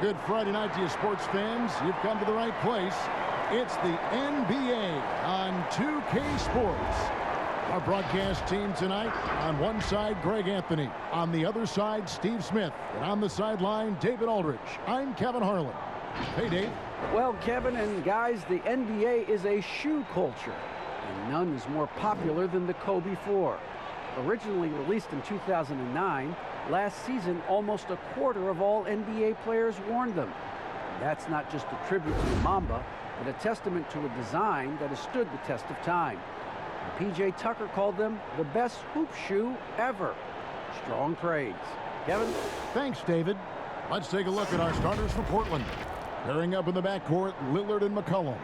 Good Friday night to you, sports fans. You've come to the right place. It's the NBA on 2K Sports. Our broadcast team tonight, on one side, Greg Anthony. On the other side, Steve Smith. And on the sideline, David Aldridge. I'm Kevin Harlan. Hey, Dave. Well, Kevin and guys, the NBA is a shoe culture, and none is more popular than the Kobe 4. Originally released in 2009, last season almost a quarter of all NBA players worn them. And that's not just a tribute to Mamba, but a testament to a design that has stood the test of time. And PJ Tucker called them the best hoop shoe ever. Strong praise. Kevin? Thanks, David. Let's take a look at our starters for Portland. Pairing up in the backcourt, Lillard and McCollum.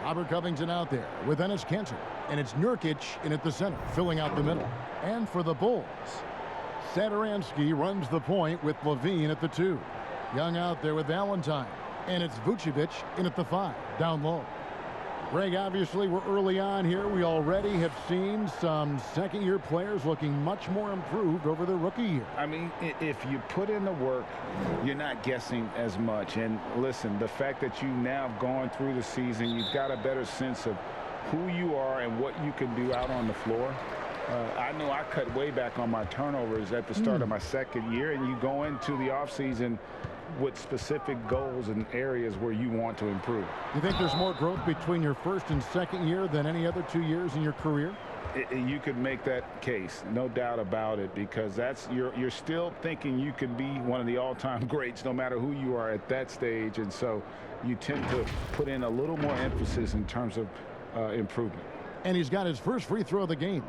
Robert Covington out there with Enes Kanter. And it's Nurkic in at the center, filling out the middle. And for the Bulls, Satoransky runs the point with Levine at the 2. Young out there with Valentine. And it's Vucevic in at the 5, down low. Greg, obviously, we're early on here. We already have seen some second-year players looking much more improved over their rookie year. I mean, if you put in the work, you're not guessing as much. And listen, the fact that you now have gone through the season, you've got a better sense of who you are and what you can do out on the floor. I know I cut way back on my turnovers at the start of my second year, and you go into the offseason with specific goals and areas where you want to improve. You think there's more growth between your first and second year than any other 2 years in your career? You could make that case, no doubt about it, because that's you're still thinking you can be one of the all-time greats no matter who you are at that stage, and so you tend to put in a little more emphasis in terms of improvement. And he's got his first free throw of the game.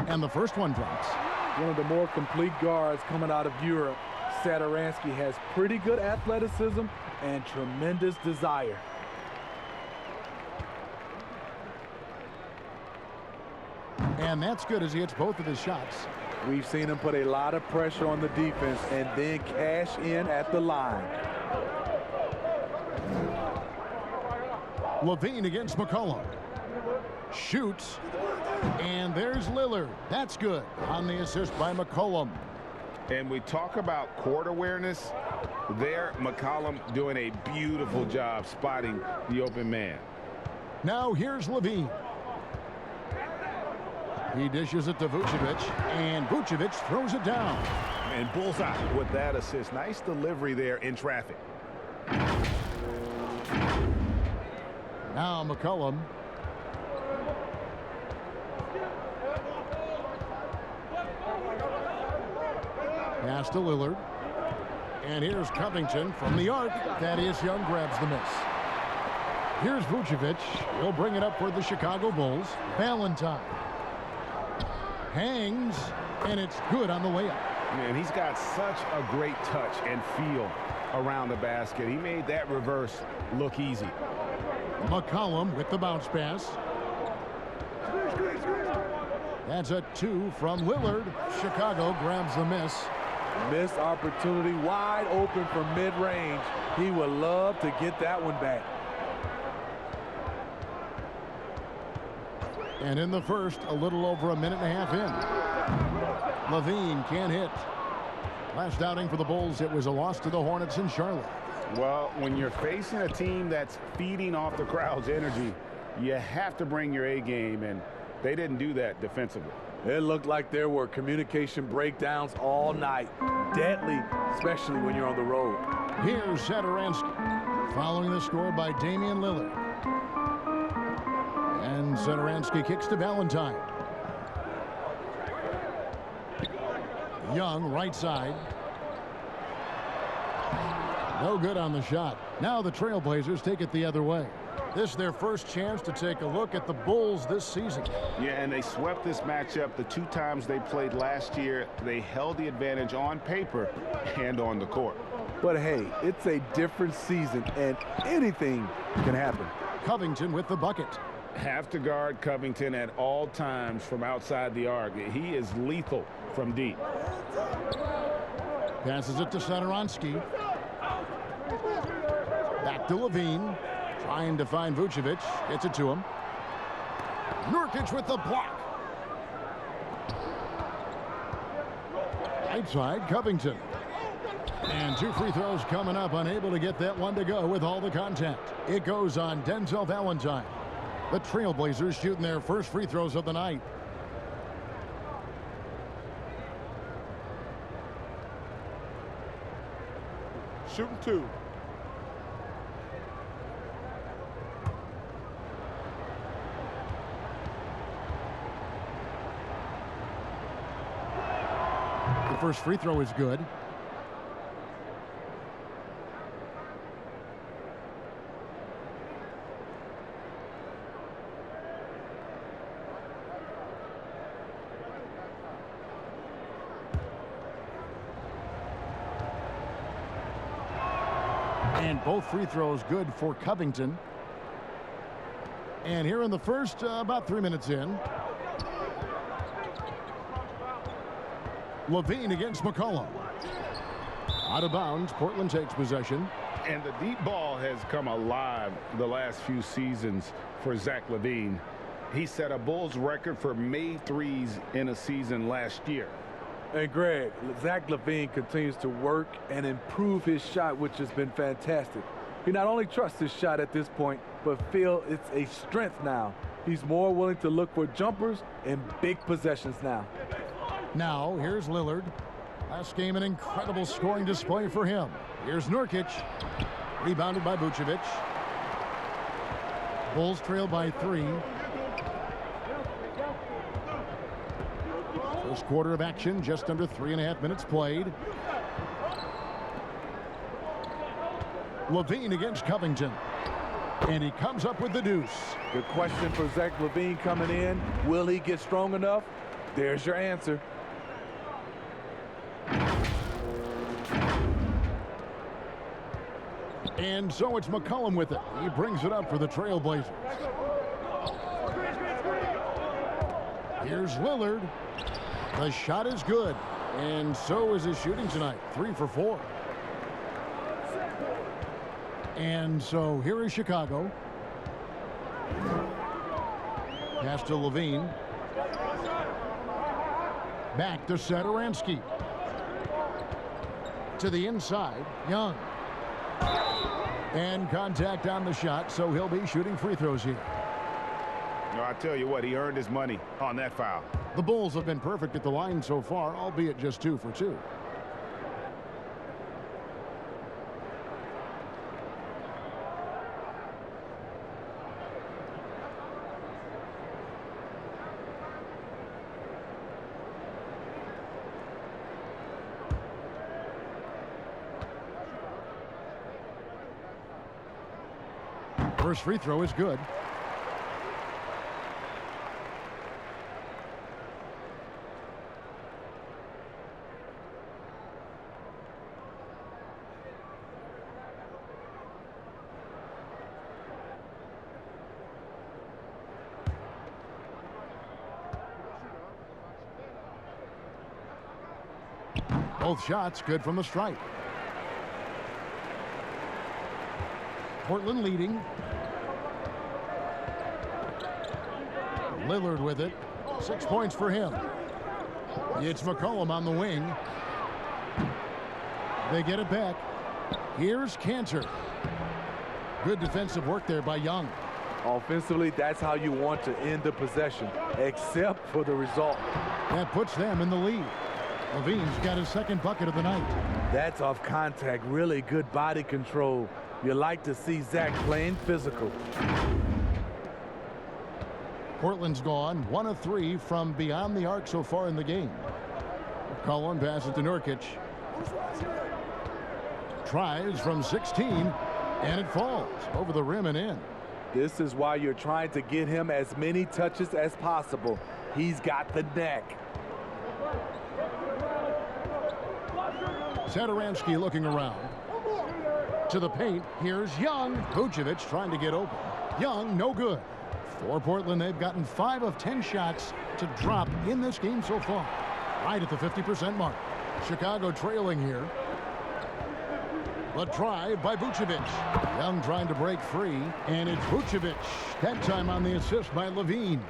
And the first one drops. One of the more complete guards coming out of Europe. Satoransky has pretty good athleticism and tremendous desire. And that's good as he hits both of his shots. We've seen him put a lot of pressure on the defense and then cash in at the line. Levine against McCollum. Shoots. And there's Lillard. That's good on the assist by McCollum. And we talk about court awareness. There, McCollum doing a beautiful job spotting the open man. Now here's Levine. He dishes it to Vucevic, and Vucevic throws it down. And bullseye with that assist. Nice delivery there in traffic. Now McCollum. Pass to Lillard. And here's Covington from the arc. Thaddeus Young grabs the miss. Here's Vucevic. He'll bring it up for the Chicago Bulls. Valentine. Hangs. And it's good on the layup. Man, he's got such a great touch and feel around the basket. He made that reverse look easy. McCollum with the bounce pass. That's a 2 from Lillard. Chicago grabs the miss. Missed opportunity, wide open from mid-range. He would love to get that one back. And in the first, a little over a minute and a half in. Levine can't hit. Last outing for the Bulls, it was a loss to the Hornets in Charlotte. Well, when you're facing a team that's feeding off the crowd's energy, you have to bring your A game, and they didn't do that defensively. It looked like there were communication breakdowns all night. Deadly, especially when you're on the road. Here's Satoransky, following the score by Damian Lillard. And Satoransky kicks to Valentine. Young, right side. No good on the shot. Now the Trailblazers take it the other way. This is their first chance to take a look at the Bulls this season. Yeah, and they swept this matchup the 2 times they played last year. They held the advantage on paper and on the court. But hey, it's a different season and anything can happen. Covington with the bucket. Have to guard Covington at all times from outside the arc. He is lethal from deep. Passes it to Sadoronsky. Back to Levine. Trying to find Vucevic. Gets it to him. Nurkic with the block. Right side, Covington. And 2 free throws coming up. Unable to get that one to go with all the contact. It goes on Denzel Valentine. The Trailblazers shooting their first free throws of the night. Shooting 2. The first free throw is good. And both free throws good for Covington. And here in the first, about 3 minutes in. Levine against McCollum. Out of bounds, Portland takes possession. And the deep ball has come alive the last few seasons for Zach Levine. He set a Bulls record for made threes in a season last year. And Greg, Zach Levine continues to work and improve his shot, which has been fantastic. He not only trusts his shot at this point, but feel it's a strength now. He's more willing to look for jumpers and big possessions now. Now, here's Lillard. Last game, an incredible scoring display for him. Here's Nurkic. Rebounded by Vucevic. Bulls trail by 3. First quarter of action, just under 3.5 minutes played. Levine against Covington. And he comes up with the deuce. The question for Zach Levine coming in, will he get strong enough? There's your answer. And so it's McCollum with it. He brings it up for the Trailblazers. Here's Lillard. The shot is good. And so is his shooting tonight. 3 for 4. And so here is Chicago. Pass to Levine. Back to Sadoronsky. To the inside, Young. And contact on the shot, so he'll be shooting free throws here. No, I tell you what, he earned his money on that foul. The Bulls have been perfect at the line so far, albeit just 2 for 2. First free throw is good. Both shots good from the stripe. Portland leading. Lillard with it. 6 points for him. It's McCollum on the wing. They get it back. Here's Cantor. Good defensive work there by Young. Offensively, that's how you want to end the possession, except for the result. That puts them in the lead. Levine's got his second bucket of the night. That's off contact, really good body control. You like to see Zach playing physical. Portland's gone 1 of 3 from beyond the arc so far in the game. McCollum passes to Nurkic. Tries from 16, and it falls over the rim and in. This is why you're trying to get him as many touches as possible. He's got the neck. Sadoronsky looking around. To the paint, here's Young. Vucevic trying to get open. Young, no good. For Portland, they've gotten 5 of 10 shots to drop in this game so far. Right at the 50% mark. Chicago trailing here. The drive by Vucevic. Young trying to break free, and it's Vucevic. That time on the assist by Levine.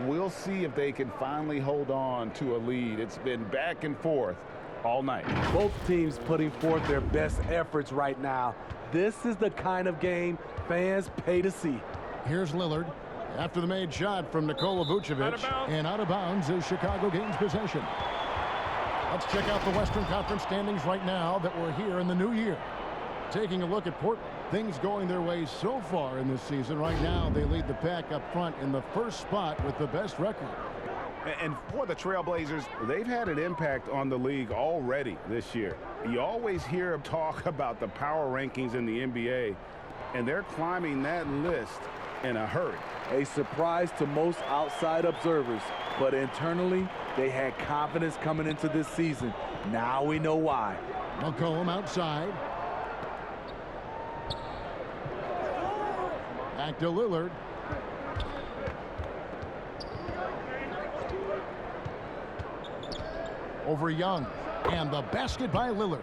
We'll see if they can finally hold on to a lead. It's been back and forth all night. Both teams putting forth their best efforts right now. This is the kind of game fans pay to see. Here's Lillard after the made shot from Nikola Vucevic, and out of bounds is Chicago gains possession. Let's check out the Western Conference standings right now that we're here in the new year. Taking a look at Portland, things going their way so far in this season. Right now, they lead the pack up front in the first spot with the best record. And for the Trailblazers, they've had an impact on the league already this year. You always hear talk about the power rankings in the NBA, and they're climbing that list in a hurry. A surprise to most outside observers, but internally, they had confidence coming into this season. Now we know why. McCollum outside. Back to Lillard. Over Young, and the basket by Lillard.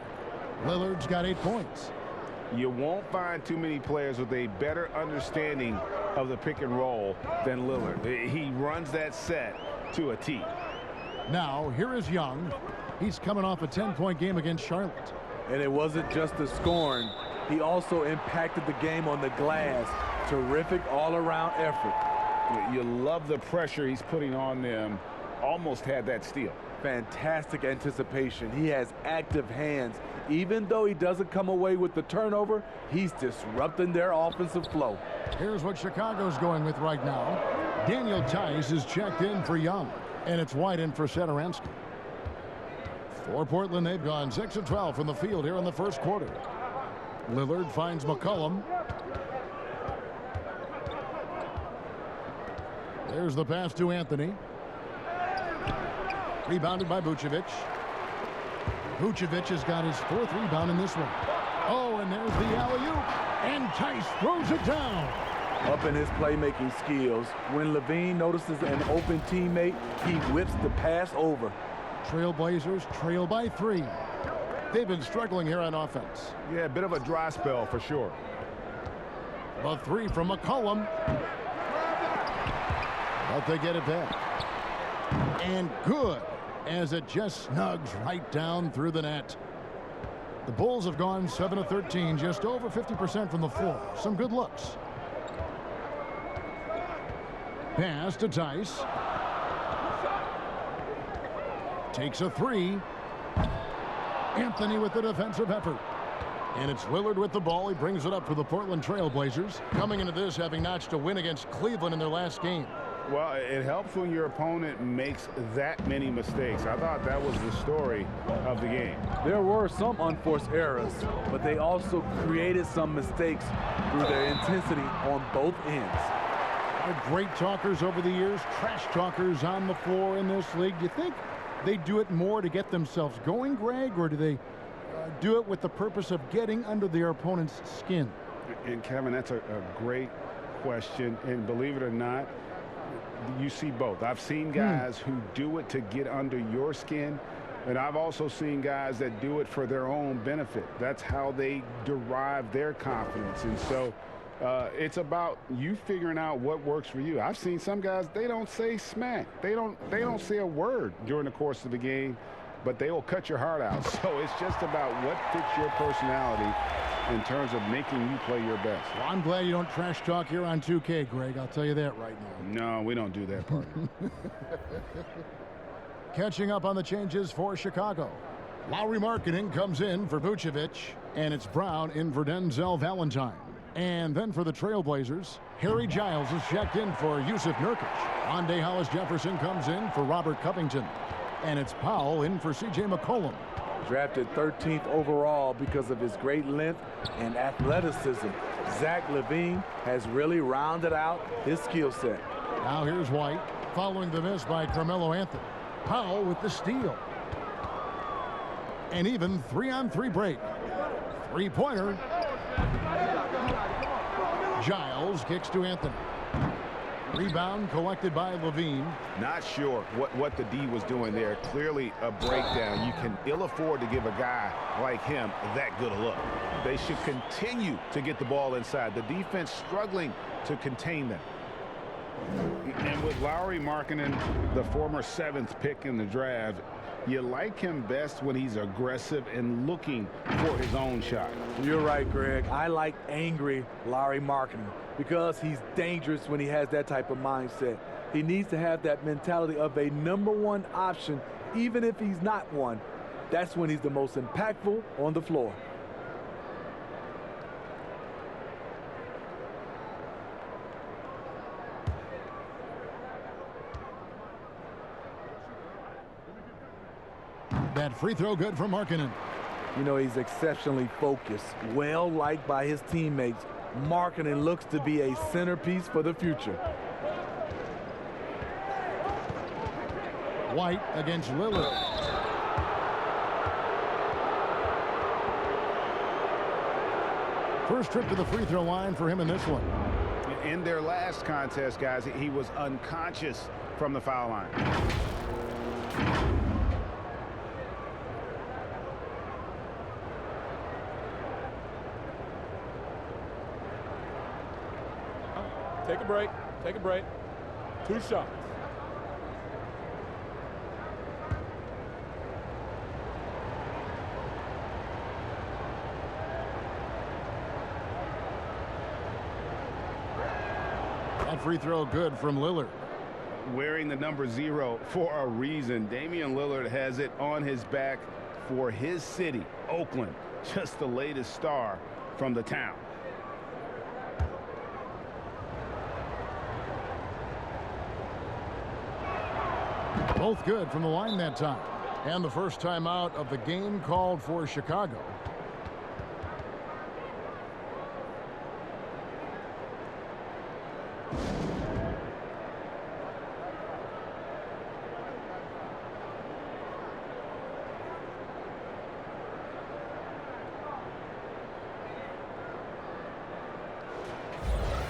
Lillard's got 8 points. You won't find too many players with a better understanding of the pick and roll than Lillard. He runs that set to a T. Now, here is Young. He's coming off a 10-point game against Charlotte. And it wasn't just the scoring. He also impacted the game on the glass. Terrific all-around effort. You love the pressure he's putting on them. Almost had that steal. Fantastic anticipation. He has active hands. Even though he doesn't come away with the turnover, he's disrupting their offensive flow. Here's what Chicago's going with right now. Daniel Tice is checked in for Young, and it's White in for Satoransky. For Portland, they've gone 6 of 12 from the field here in the first quarter. Lillard finds McCollum. There's the pass to Anthony. Rebounded by Vucevic. Vucevic has got his 4th rebound in this one. Oh, and there's the alley-oop. And Tice throws it down. Up in his playmaking skills, when Levine notices an open teammate, he whips the pass over. Trailblazers trail by 3. They've been struggling here on offense. Yeah, a bit of a dry spell for sure. The 3 from McCollum. But they get it back. And good, as it just snugs right down through the net. The Bulls have gone 7 of 13, just over 50% from the floor. Some good looks. Pass to Tice. Takes a 3. Anthony with the defensive effort. And it's Lillard with the ball. He brings it up for the Portland Trailblazers. Coming into this, having notched a win against Cleveland in their last game. Well, it helps when your opponent makes that many mistakes. I thought that was the story of the game. There were some unforced errors, but they also created some mistakes through their intensity on both ends. They're great talkers over the years, trash talkers on the floor in this league. Do you think they do it more to get themselves going, Greg, or do they do it with the purpose of getting under their opponent's skin? And Kevin, that's a great question. And believe it or not, you see both. I've seen guys who do it to get under your skin, and I've also seen guys that do it for their own benefit. That's how they derive their confidence. And so it's about you figuring out what works for you. I've seen some guys, they don't say smack. They don't say a word during the course of the game, but they will cut your heart out. So it's just about what fits your personality in terms of making you play your best. Well, I'm glad you don't trash talk here on 2K, Greg. I'll tell you that right now. No, we don't do that, partner. Catching up on the changes for Chicago. Lowry Marketing comes in for Vucevic, and it's Brown in for Denzel Valentine. And then for the Trailblazers, Harry Giles is checked in for Yusuf Nurkic. Andre Hollis Jefferson comes in for Robert Covington. And it's Powell in for C.J. McCollum. Drafted 13th overall because of his great length and athleticism. Zach Levine has really rounded out his skill set. Now here's White, following the miss by Carmelo Anthony. Powell with the steal. And even 3-on-3 break. Three-pointer. Giles kicks to Anthony. Rebound collected by Levine. Not sure what the D was doing there. Clearly a breakdown. You can ill afford to give a guy like him that good a look. They should continue to get the ball inside. The defense struggling to contain them. And with Lauri Markkanen, the former 7th pick in the draft, you like him best when he's aggressive and looking for his own shot. You're right, Greg. I like angry Lauri Markkanen because he's dangerous when he has that type of mindset. He needs to have that mentality of a #1 option, even if he's not one. That's when he's the most impactful on the floor. That free throw good from Markkanen. You know, he's exceptionally focused, well liked by his teammates. Markkanen looks to be a centerpiece for the future. White against Lillard. First trip to the free throw line for him in this one. In their last contest, guys, he was unconscious from the foul line. Take a break. Take a break. 2 shots. That free throw good from Lillard. Wearing the number 0 for a reason. Damian Lillard has it on his back for his city, Oakland. Just the latest star from the town. Both good from the line that time. And the first time out of the game called for Chicago.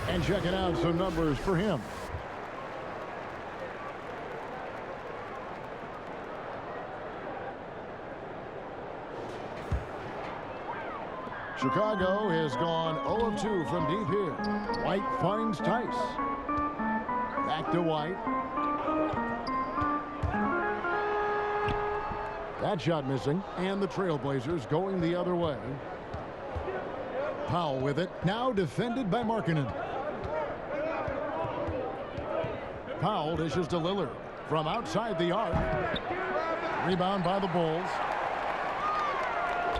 And checking out some numbers for him. Chicago has gone 0 of 2 from deep here. White finds Tice. Back to White. That shot missing. And the Trailblazers going the other way. Powell with it. Now defended by Markkanen. Powell dishes to Lillard from outside the arc. Rebound by the Bulls.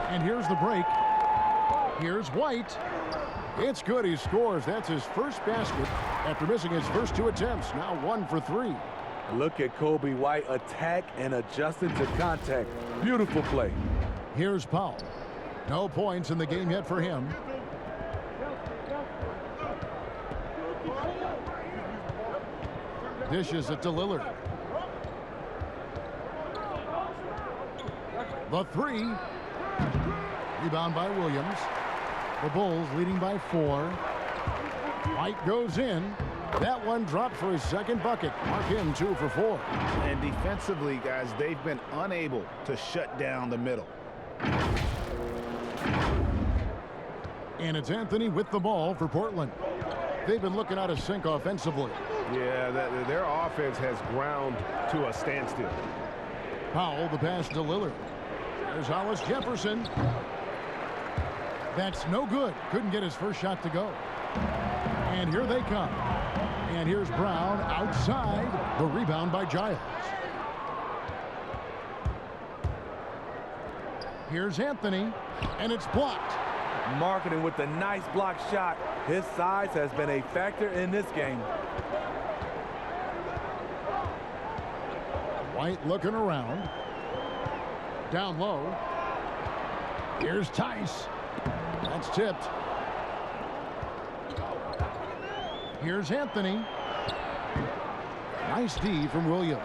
And here's the break. Here's White. It's good. He scores. That's his first basket after missing his first 2 attempts. Now 1 for 3. Look at Kobe White attack and adjusting to contact. Beautiful play. Here's Powell. No points in the game yet for him. Dishes it to Lillard. The 3. Rebound by Williams. The Bulls leading by 4. White goes in. That one dropped for his second bucket. Mark him 2 for 4. And defensively, guys, they've been unable to shut down the middle. And it's Anthony with the ball for Portland. They've been looking out of sync offensively. Yeah, their offense has ground to a standstill. Powell, the pass to Lillard. There's Hollis Jefferson. That's no good. Couldn't get his first shot to go. And here they come. And here's Brown outside. The rebound by Giles. Here's Anthony. And it's blocked. Markkanen with the nice block shot. His size has been a factor in this game. White looking around. Down low. Here's Tice. That's tipped. Here's Anthony. Nice D from Williams.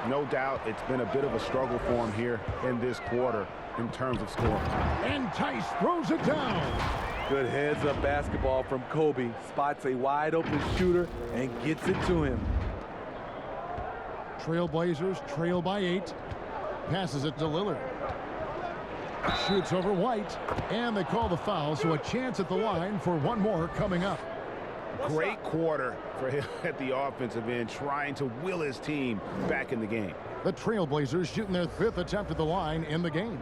No doubt it's been a bit of a struggle for him here in this quarter in terms of scoring. And Tice throws it down. Good heads-up basketball from Kobe. Spots a wide-open shooter and gets it to him. Trailblazers trail by 8. Passes it to Lillard. Shoots over White. And they call the foul, so a chance at the line for one more coming up. Great quarter for him at the offensive end, trying to will his team back in the game. The Trailblazers shooting their 5th attempt at the line in the game.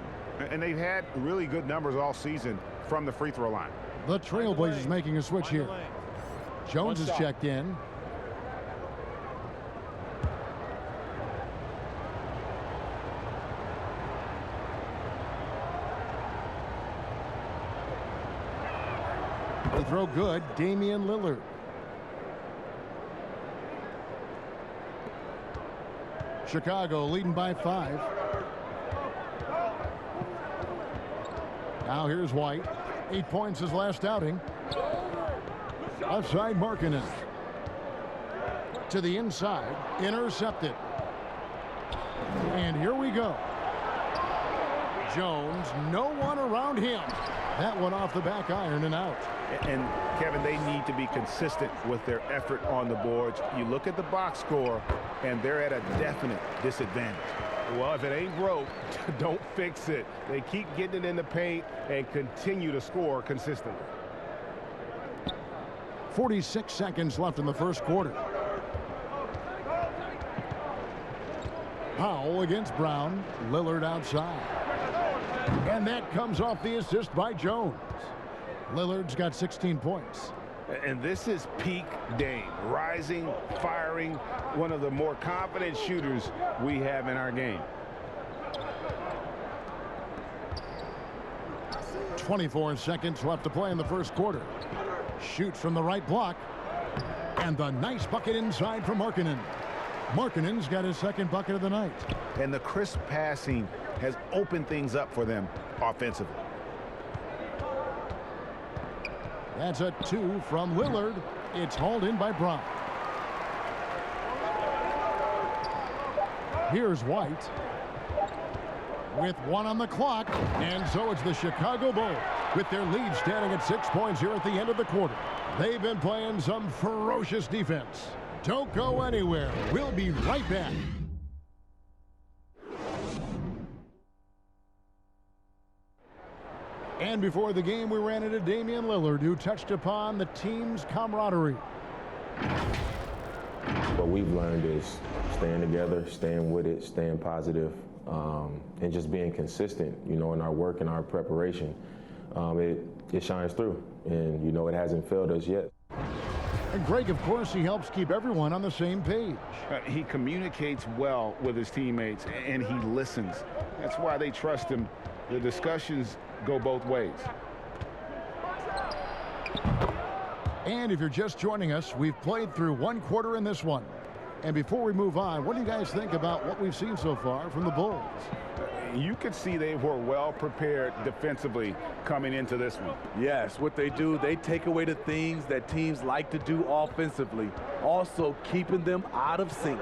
And they've had really good numbers all season from the free throw line. The Trailblazers making a switch here. Jones is checked in. The throw good. Damian Lillard. Chicago leading by 5. Now here's White. 8 points his last outing. Outside Markkanen. To the inside. Intercepted. And here we go. Jones, no one around him. That one off the back iron and out. And Kevin, they need to be consistent with their effort on the boards. You look at the box score, and they're at a definite disadvantage. Well, if it ain't broke, don't fix it. They keep getting it in the paint and continue to score consistently. 46 seconds left in the first quarter. Powell against Brown. Lillard outside. And that comes off the assist by Jones. Lillard's got 16 points. And this is peak Dame. Rising, firing, one of the more confident shooters we have in our game. 24 seconds left to play in the first quarter. Shoots from the right block. And the nice bucket inside from Markkanen. Markkanen's got his second bucket of the night. And the crisp passing has opened things up for them offensively. That's a 2 from Lillard. It's hauled in by Brown. Here's White. With 1 on the clock. And so it's the Chicago Bulls with their lead standing at 6 points here at the end of the quarter. They've been playing some ferocious defense. Don't go anywhere. We'll be right back. And before the game, we ran into Damian Lillard, who touched upon the team's camaraderie. What we've learned is staying together, staying with it, staying positive, and just being consistent, you know, in our work and our preparation. It shines through, and, you know, it hasn't failed us yet. And Greg, of course, he helps keep everyone on the same page. He communicates well with his teammates, and he listens. That's why they trust him. The discussions go both ways. And if you're just joining us, we've played through 1 quarter in this one. And before we move on, what do you guys think about what we've seen so far from the Bulls? You could see they were well prepared defensively coming into this one. Yes, what they do, they take away the things that teams like to do offensively, also keeping them out of sync.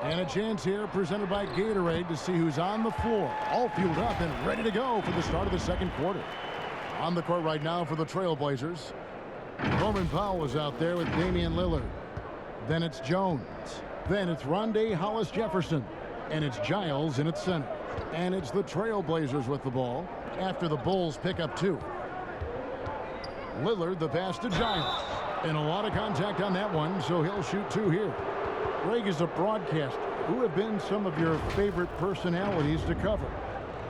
And a chance here presented by Gatorade to see who's on the floor, all fueled up and ready to go for the start of the second quarter. On the court right now for the Trailblazers, Norman Powell is out there with Damian Lillard. Then it's Jones. Then it's Rondé Hollis-Jefferson. And it's Giles in its center. And it's the Trailblazers with the ball after the Bulls pick up 2. Lillard, the pass to Giles. And a lot of contact on that one, so he'll shoot 2 here. Greg, is a broadcaster, who have been some of your favorite personalities to cover?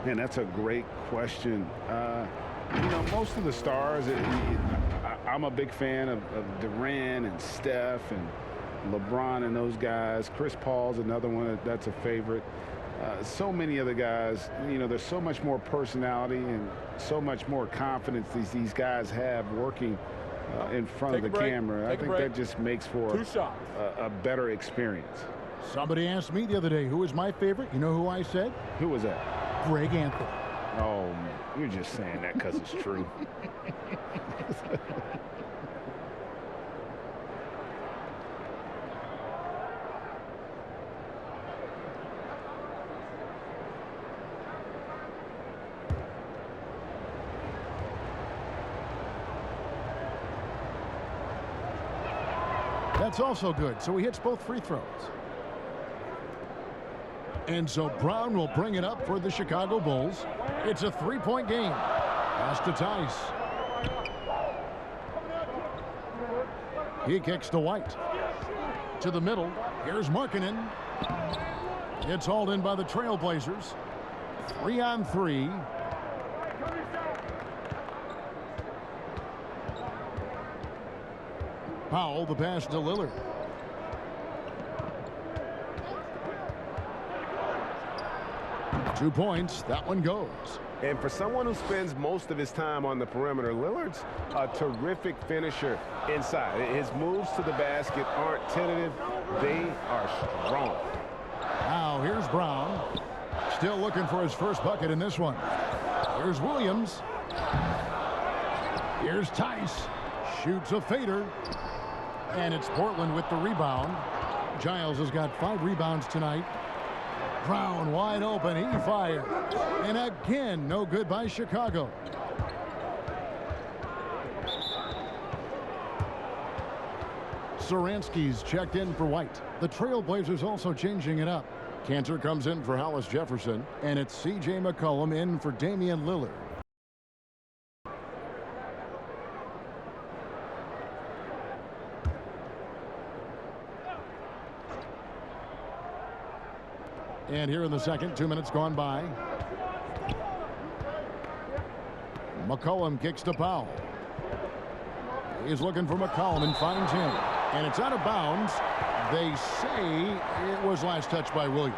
Man, that's a great question. You know, most of the stars, I'm a big fan of Durant and Steph and LeBron and those guys. Chris Paul's another one that's a favorite. So many other guys, you know, there's so much more personality and so much more confidence these guys have working in front of the camera. I think that just makes for a better experience. Somebody asked me the other day, who is my favorite? You know who I said? Who was that? Greg Anthony. Oh, you're just saying that because it's true. That's also good, so he hits both free throws. And so Brown will bring it up for the Chicago Bulls. It's a three-point game. Pass to Tice. He kicks to White. To the middle. Here's Markkanen. It's hauled in by the Trailblazers. 3-on-3. Powell, the pass to Lillard. Two points. That one goes. And for someone who spends most of his time on the perimeter, Lillard's a terrific finisher inside. His moves to the basket aren't tentative. They are strong. Now here's Brown. Still looking for his first bucket in this one. Here's Williams. Here's Tice. Shoots a fader. And it's Portland with the rebound. Giles has got 5 rebounds tonight. Brown wide open. He fires. And again, no good by Chicago. Saransky's checked in for White. The Trailblazers also changing it up. Cantor comes in for Hollis Jefferson. And it's C.J. McCollum in for Damian Lillard. And here in the second, 2 minutes gone by. McCollum kicks to Powell. He's looking for McCollum and finds him. And it's out of bounds. They say it was last touched by Williams.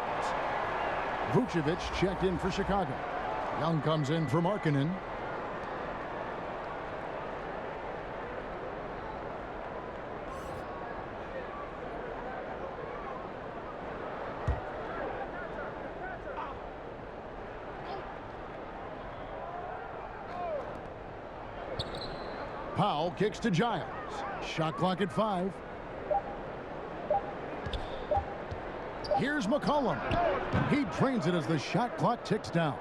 Vucevic checked in for Chicago. Young comes in for Markkanen. Powell kicks to Giles. Shot clock at 5. Here's McCollum. He drains it as the shot clock ticks down.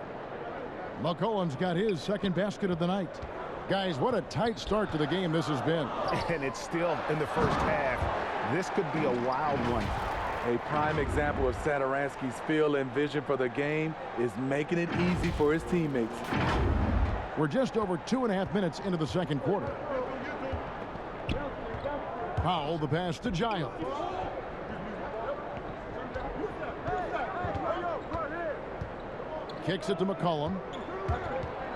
McCollum's got his second basket of the night. Guys, what a tight start to the game this has been. And it's still in the first half. This could be a wild one. A prime example of Satoransky's feel and vision for the game is making it easy for his teammates. We're just over 2.5 minutes into the second quarter. Powell, the pass to Giles. Kicks it to McCollum.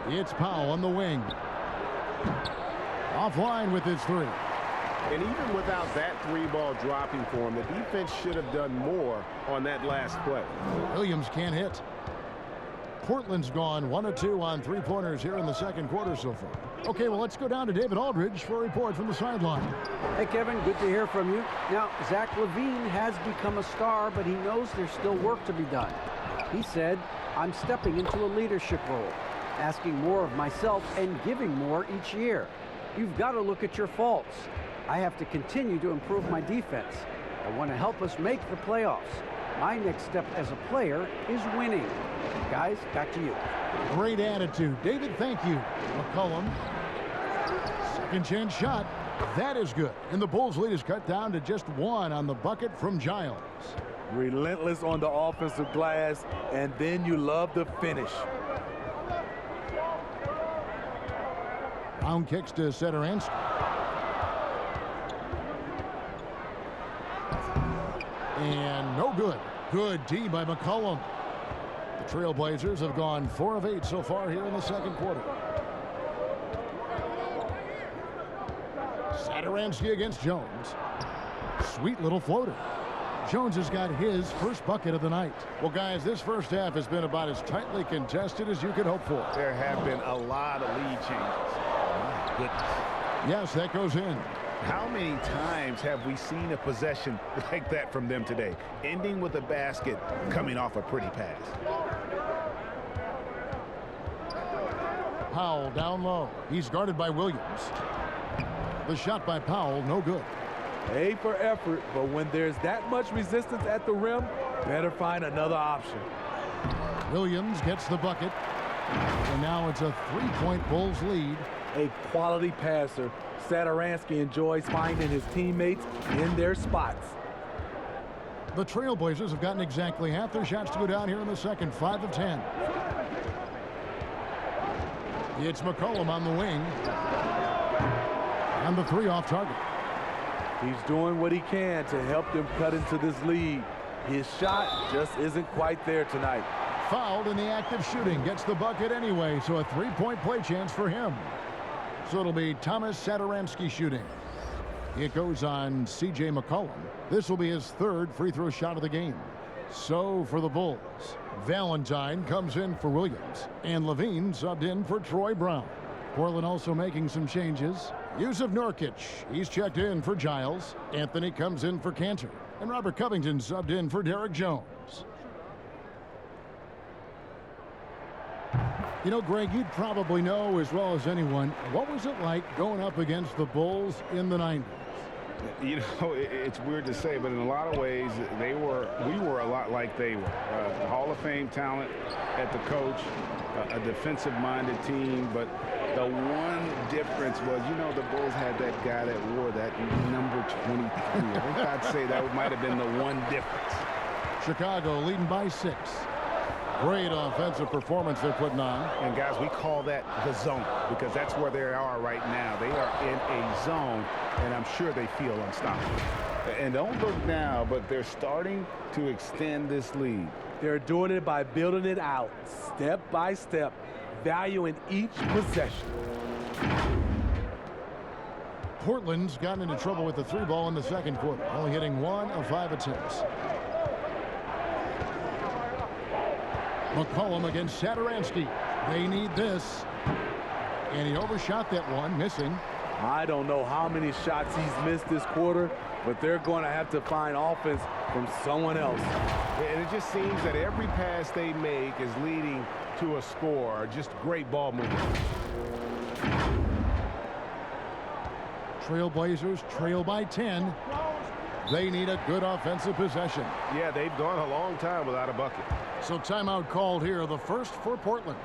It's Powell on the wing. Offline with his 3. And even without that 3-ball dropping for him, the defense should have done more on that last play. Williams can't hit. Portland's gone 1 of 2 on 3-pointers here in the second quarter so far. Okay, well, let's go down to David Aldridge for a report from the sideline. Hey, Kevin, good to hear from you. Now, Zach Levine has become a star, but he knows there's still work to be done. He said, I'm stepping into a leadership role, asking more of myself and giving more each year. You've got to look at your faults. I have to continue to improve my defense. I want to help us make the playoffs. My next step as a player is winning. Guys, back to you. Great attitude. David, thank you. McCollum. Second chance shot. That is good. And the Bulls lead is cut down to just 1 on the bucket from Giles. Relentless on the offensive glass, and then you love the finish. Brown kicks to Satoransky. And no good. Good D by McCollum. The Trailblazers have gone 4 of 8 so far here in the second quarter. Satoransky against Jones. Sweet little floater. Jones has got his first bucket of the night. Well, guys, this first half has been about as tightly contested as you could hope for. There have been a lot of lead changes. My goodness. Yes, that goes in. How many times have we seen a possession like that from them today, ending with a basket coming off a pretty pass? Powell down low. He's guarded by Williams. The shot by Powell, no good. A for effort, but when there's that much resistance at the rim, better find another option. Williams gets the bucket. And now it's a 3-point Bulls lead. a quality passer. Sadaransky enjoys finding his teammates in their spots. The Trailblazers have gotten exactly half their shots to go down here in the second, 5 of 10. It's McCollum on the wing. And the 3 off target. He's doing what he can to help them cut into this lead. His shot just isn't quite there tonight. Fouled in the act of shooting. Gets the bucket anyway, so a 3-point play chance for him. So it'll be Thomas Sadaransky shooting. It goes on C.J. McCollum. This will be his 3rd free throw shot of the game. So for the Bulls, Valentine comes in for Williams, and Levine subbed in for Troy Brown. Portland also making some changes. Yusuf Nurkic, he's checked in for Giles. Anthony comes in for Cantor, and Robert Covington subbed in for Derek Jones. You know, Greg, you'd probably know as well as anyone, what was it like going up against the Bulls in the 90s? You know, it's weird to say, but in a lot of ways, we were a lot like they were. Hall of Fame talent at the coach, a defensive-minded team, but the one difference was, you know, the Bulls had that guy that wore that number 23. I think I'd say that might have been the one difference. Chicago leading by 6. Great offensive performance they're putting on. And guys, we call that the zone because that's where they are right now. They are in a zone, and I'm sure they feel unstoppable. And don't look now, but they're starting to extend this lead. They're doing it by building it out, step by step, valuing each possession. Portland's gotten into trouble with the 3 ball in the second quarter, only hitting 1 of 5 attempts. McCollum against Sadaransky. They need this. And he overshot that one, missing. I don't know how many shots he's missed this quarter, but they're going to have to find offense from someone else. And it just seems that every pass they make is leading to a score. Just great ball movement. Trailblazers trail by 10. They need a good offensive possession. Yeah, they've gone a long time without a bucket. So timeout called here, the first for Portland.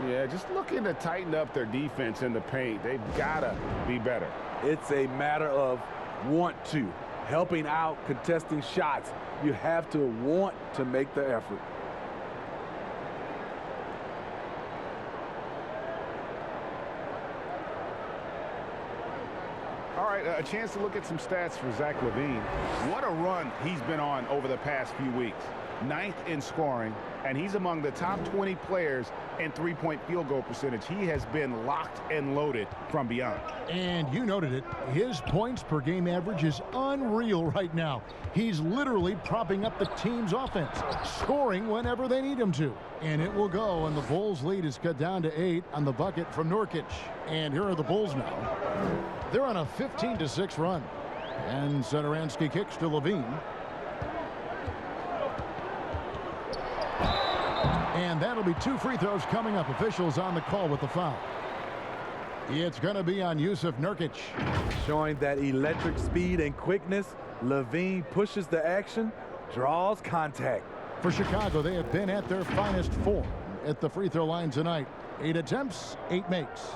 Yeah, just looking to tighten up their defense in the paint. They've got to be better. It's a matter of want to. Helping out, contesting shots. You have to want to make the effort. All right, a chance to look at some stats for Zach Levine. What a run he's been on over the past few weeks. 9th in scoring, and he's among the top 20 players in 3-point field goal percentage. He has been locked and loaded from beyond. And you noted it, his points per game average is unreal right now. He's literally propping up the team's offense, scoring whenever they need him to. And it will go, and the Bulls' lead is cut down to 8 on the bucket from Nurkic. And here are the Bulls now. They're on a 15-6 run. And Sadaransky kicks to Levine. And that'll be 2 free throws coming up. Officials on the call with the foul. It's going to be on Yusuf Nurkic. Showing that electric speed and quickness, Levine pushes the action, draws contact. For Chicago, they have been at their finest form at the free throw line tonight. 8 attempts, 8 makes.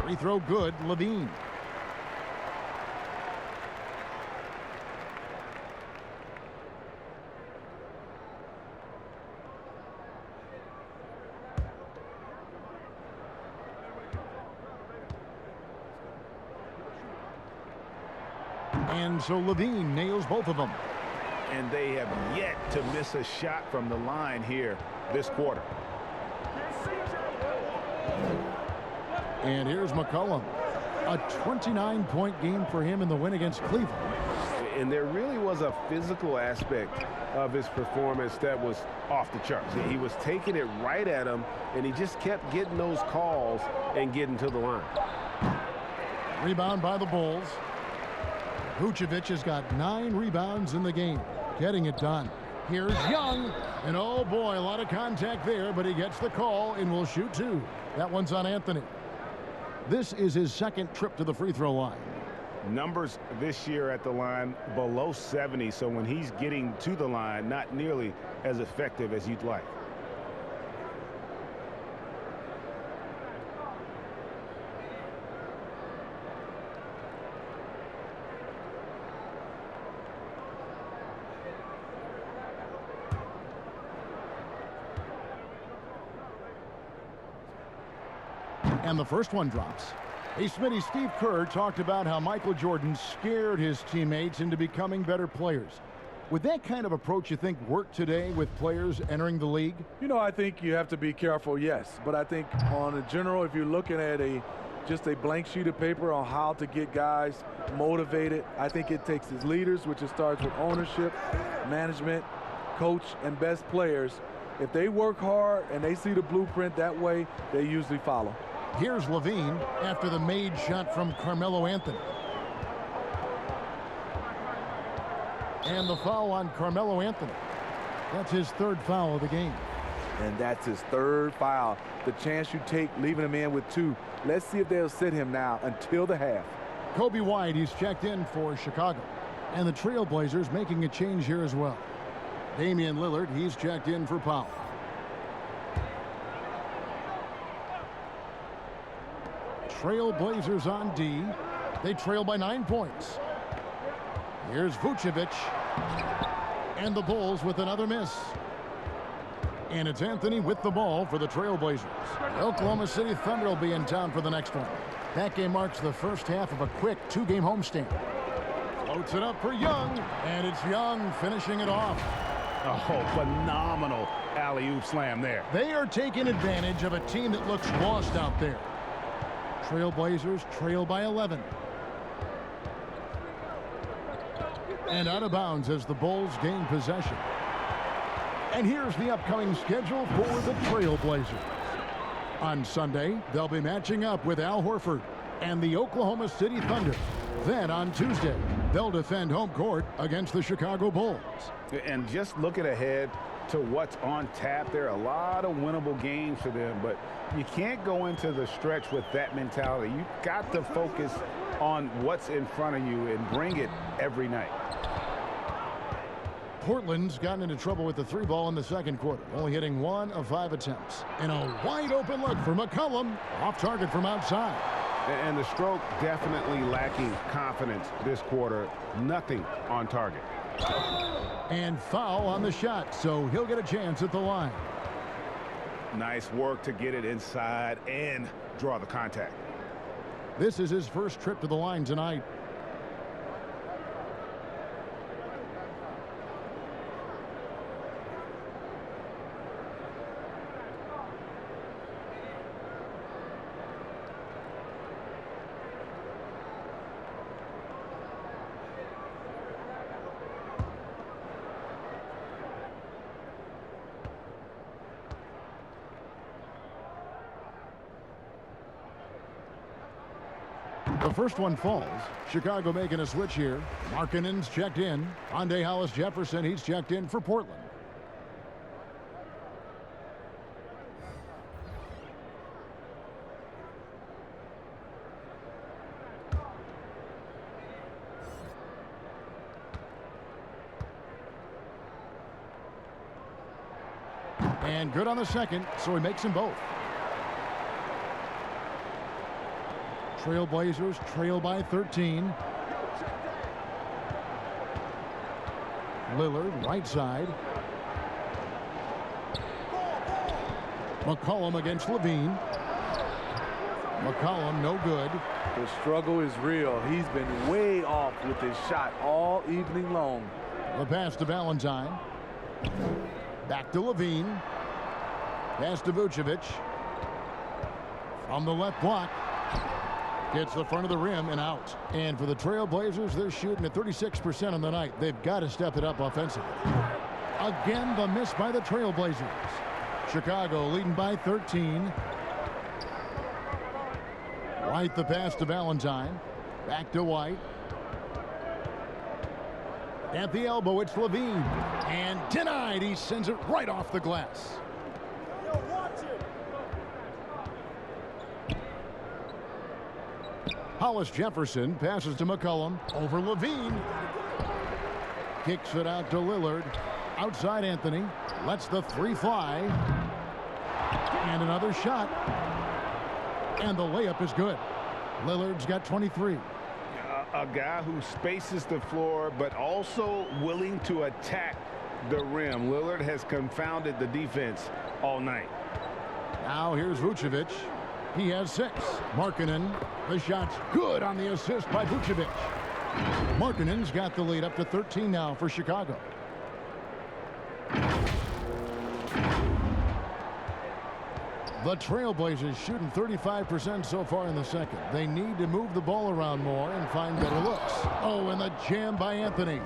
Free throw good, Levine. And so Levine nails both of them. And they have yet to miss a shot from the line here this quarter. And here's McCollum. A 29-point game for him in the win against Cleveland. And there really was a physical aspect of his performance that was off the charts. He was taking it right at him, and he just kept getting those calls and getting to the line. Rebound by the Bulls. Vucevic has got 9 rebounds in the game, getting it done. Here's Young, and oh boy, a lot of contact there, but he gets the call and will shoot 2. That one's on Anthony. This is his second trip to the free throw line. Numbers this year at the line below 70, so when he's getting to the line, not nearly as effective as you'd like. And the first one drops. Hey, Smitty, Steve Kerr talked about how Michael Jordan scared his teammates into becoming better players. Would that kind of approach, you think, work today with players entering the league? You know, I think you have to be careful, yes. But I think on a general, if you're looking at just a blank sheet of paper on how to get guys motivated, I think it takes his leaders, which it starts with ownership, management, coach, and best players. If they work hard and they see the blueprint that way, they usually follow. Here's Levine after the made shot from Carmelo Anthony. And the foul on Carmelo Anthony. That's his third foul of the game. And that's his third foul. The chance you take leaving him in with 2. Let's see if they'll sit him now until the half. Kobe White, he's checked in for Chicago. And the Trailblazers making a change here as well. Damian Lillard, he's checked in for Powell. Trailblazers on D. They trail by 9 points. Here's Vucevic. And the Bulls with another miss. And it's Anthony with the ball for the Trailblazers. The Oklahoma City Thunder will be in town for the next one. That game marks the first half of a quick 2-game homestand. Floats it up for Young. And it's Young finishing it off. Oh, phenomenal alley-oop slam there. They are taking advantage of a team that looks lost out there. Trailblazers trail by 11. And out of bounds as the Bulls gain possession. And here's the upcoming schedule for the Trailblazers. On Sunday, they'll be matching up with Al Horford and the Oklahoma City Thunder. Then on Tuesday, they'll defend home court against the Chicago Bulls. And just looking ahead to what's on tap, there are a lot of winnable games for them, but you can't go into the stretch with that mentality. You've got to focus on what's in front of you and bring it every night. Portland's gotten into trouble with the 3-ball in the second quarter, only hitting 1 of 5 attempts. And a wide open look for McCollum, off target from outside. And the stroke definitely lacking confidence this quarter. Nothing on target. And foul on the shot, so he'll get a chance at the line. Nice work to get it inside and draw the contact. This is his first trip to the line tonight. The first one falls. Chicago making a switch here. Markkanen's checked in. Andre Hollis Jefferson, he's checked in for Portland. And good on the second, so he makes them both. Trailblazers trail by 13. Lillard, right side. McCollum against Levine. McCollum, no good. The struggle is real. He's been way off with his shot all evening long. The pass to Valentine. Back to Levine. Pass to Vucevic. From the left block. Gets the front of the rim and out. And for the Trailblazers, they're shooting at 36% on the night. They've got to step it up offensively. Again, the miss by the Trailblazers. Chicago leading by 13. White the pass to Valentine. Back to White. At the elbow, it's Levine. And denied. He sends it right off the glass. Hollis Jefferson passes to McCollum. Over Levine. Kicks it out to Lillard. Outside Anthony. Lets the three fly. And another shot. And the layup is good. Lillard's got 23. A guy who spaces the floor, but also willing to attack the rim. Lillard has confounded the defense all night. Now here's Vucevic. He has 6. Markkanen. The shot's good on the assist by Vucevic. Markkanen's got the lead up to 13 now for Chicago. The Trailblazers shooting 35% so far in the second. They need to move the ball around more and find better looks. Oh, and the jam by Anthony.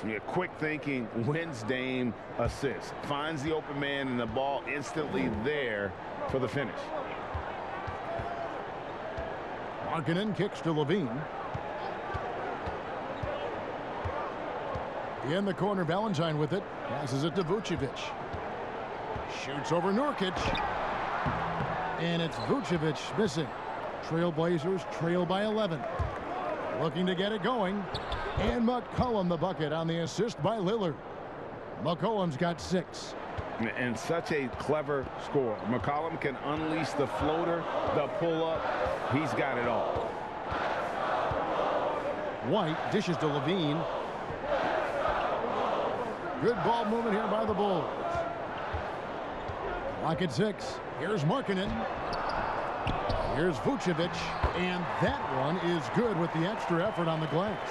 Yeah, quick thinking wins Dame assist. Finds the open man and the ball instantly there for the finish. Markkanen kicks to Levine. In the corner, Valentine with it. Passes it to Vucevic. Shoots over Nurkic. And it's Vucevic missing. Trailblazers trail by 11. Looking to get it going. And McCollum the bucket on the assist by Lillard. McCollum's got 6. And such a clever score. McCollum can unleash the floater, the pull-up. He's got it all. White dishes to Levine. Good ball movement here by the Bulls. Clock at 6. Here's Markkanen. Here's Vucevic. And that one is good with the extra effort on the glass.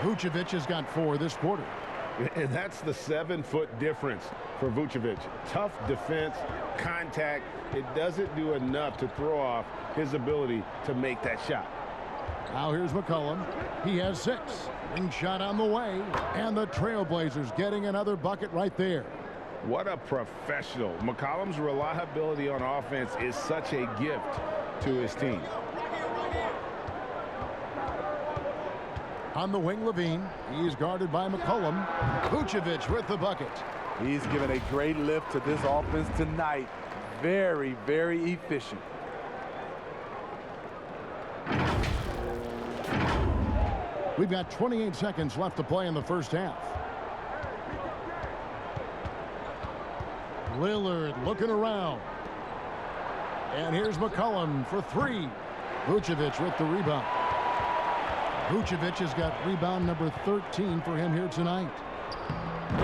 Vucevic has got 4 this quarter. And that's the 7-foot difference for Vucevic. Tough defense, contact. It doesn't do enough to throw off his ability to make that shot. Now here's McCollum. He has 6. Ring shot on the way. And the Trailblazers getting another bucket right there. What a professional. McCollum's reliability on offense is such a gift to his team. On the wing, Levine. He's guarded by McCollum. Vucevic with the bucket. He's given a great lift to this offense tonight. Very, very efficient. We've got 28 seconds left to play in the first half. Lillard looking around. And here's McCollum for 3. Vucevic with the rebound. Vucevic has got rebound number 13 for him here tonight.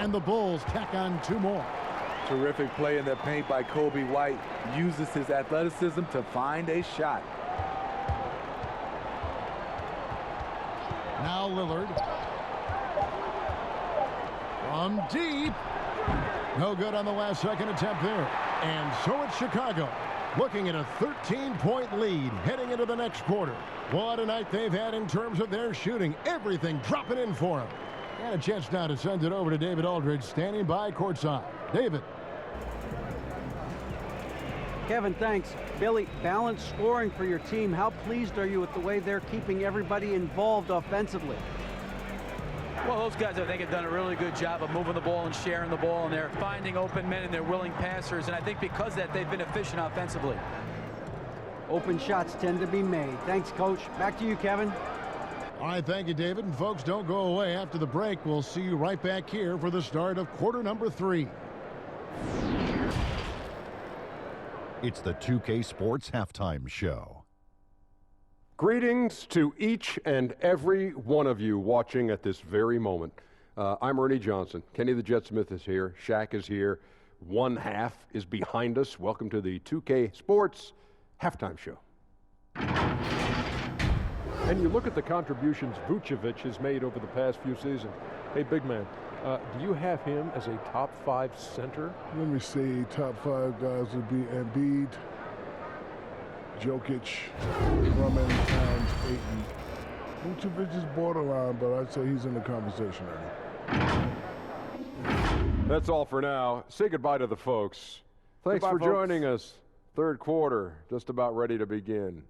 And the Bulls tack on 2 more. Terrific play in the paint by Kobe White. Uses his athleticism to find a shot. Now Lillard. From deep. No good on the last second attempt there. And so it's Chicago looking at a 13-point lead heading into the next quarter. What a night they've had in terms of their shooting. Everything dropping in for them. And a chance now to send it over to David Aldridge standing by courtside. David. Kevin, thanks. Billy, balanced scoring for your team. How pleased are you with the way they're keeping everybody involved offensively? Well, those guys, I think, have done a really good job of moving the ball and sharing the ball, and they're finding open men and they're willing passers, and I think because of that, they've been efficient offensively. Open shots tend to be made. Thanks, Coach. Back to you, Kevin. All right, thank you, David. And folks, don't go away. After the break, we'll see you right back here for the start of quarter number 3. It's the 2K Sports Halftime Show. Greetings to each and every one of you watching at this very moment. I'm Ernie Johnson. Kenny the Jet Smith is here. Shaq is here. One half is behind us. Welcome to the 2K Sports Halftime Show. And you look at the contributions Vucevic has made over the past few seasons. Hey, big man, do you have him as a top 5 center? Let me see. Top 5 guys would be Embiid, Jokic, Drummond, Towns, Ayton. Vucevic is borderline, but I'd say he's in the conversation now. That's all for now. Say goodbye to the folks. Thanks Goodbye, for folks. joining us. Third quarter, just about ready to begin.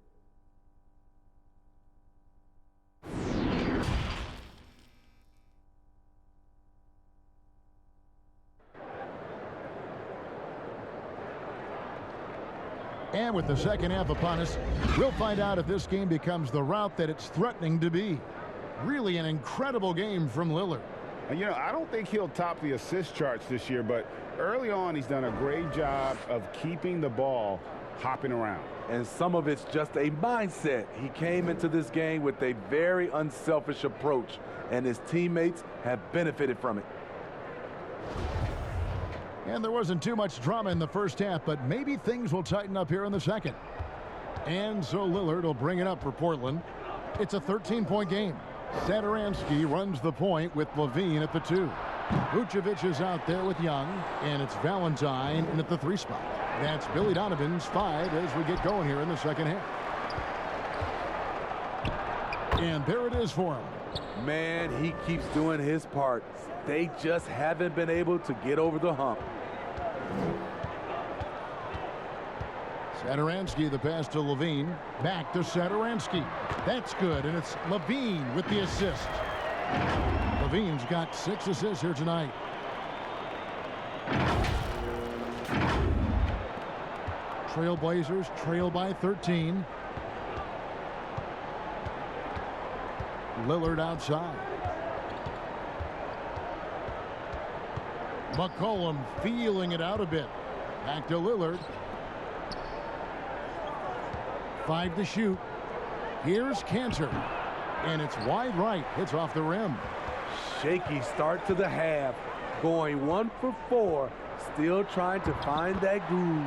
And with the second half upon us, we'll find out if this game becomes the route that it's threatening to be. Really an incredible game from Lillard. And, you know, I don't think he'll top the assist charts this year, but early on he's done a great job of keeping the ball hopping around. And some of it's just a mindset. He came into this game with a very unselfish approach, and his teammates have benefited from it. And there wasn't too much drama in the first half, but maybe things will tighten up here in the second. And so Lillard will bring it up for Portland. It's a 13-point game. Satoransky runs the point with Levine at the 2. Vucevic is out there with Young, and it's Valentine in at the 3 spot. That's Billy Donovan's 5 as we get going here in the second half. And there it is for him. Man, he keeps doing his part. They just haven't been able to get over the hump. Satoransky, the pass to Levine. Back to Satoransky. That's good, and it's Levine with the assist. Levine's got 6 assists here tonight. Trailblazers trail by 13. Lillard outside. McCollum feeling it out a bit. Back to Lillard. 5 to shoot. Here's Cantor. And it's wide right. Hits off the rim. Shaky start to the half. Going 1 for 4. Still trying to find that groove.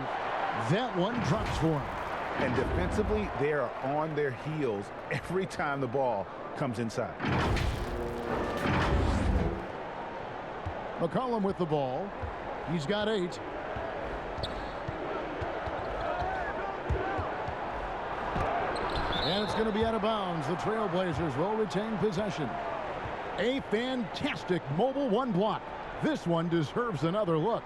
That one drops for him. And defensively, they are on their heels every time the ball comes inside. McCollum with the ball. He's got 8. And it's going to be out of bounds. The Trailblazers will retain possession. A fantastic mobile 1 block. This one deserves another look.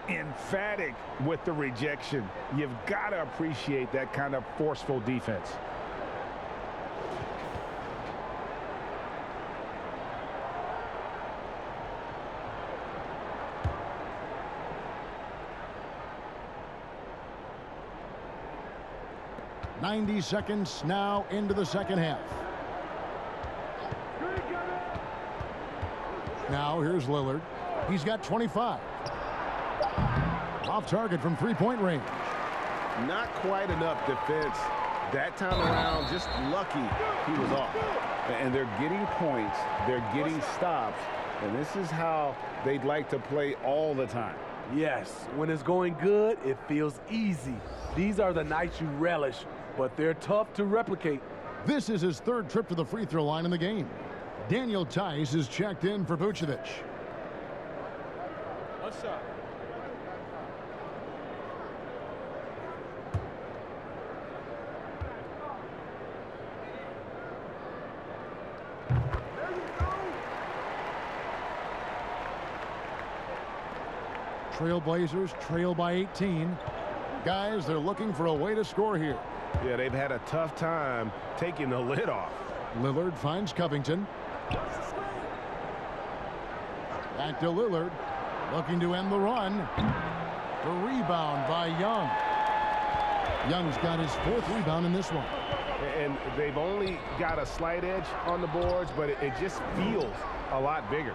Emphatic with the rejection. You've got to appreciate that kind of forceful defense. .90 seconds now into the second half. Now here's Lillard. He's got 25. Off target from 3-point range. Not quite enough defense. That time around, just lucky he was off. And they're getting points. They're getting stops. And this is how they'd like to play all the time. Yes, when it's going good, it feels easy. These are the nights you relish, but they're tough to replicate. This is his 3rd trip to the free throw line in the game. Daniel Tice is checked in for Vucevic. One shot. Trailblazers trail by 18. Guys, they're looking for a way to score here. Yeah, they've had a tough time taking the lid off. Lillard finds Covington. Back to Lillard. Looking to end the run. The rebound by Young. Young's got his 4th rebound in this one. And they've only got a slight edge on the boards, but it just feels a lot bigger.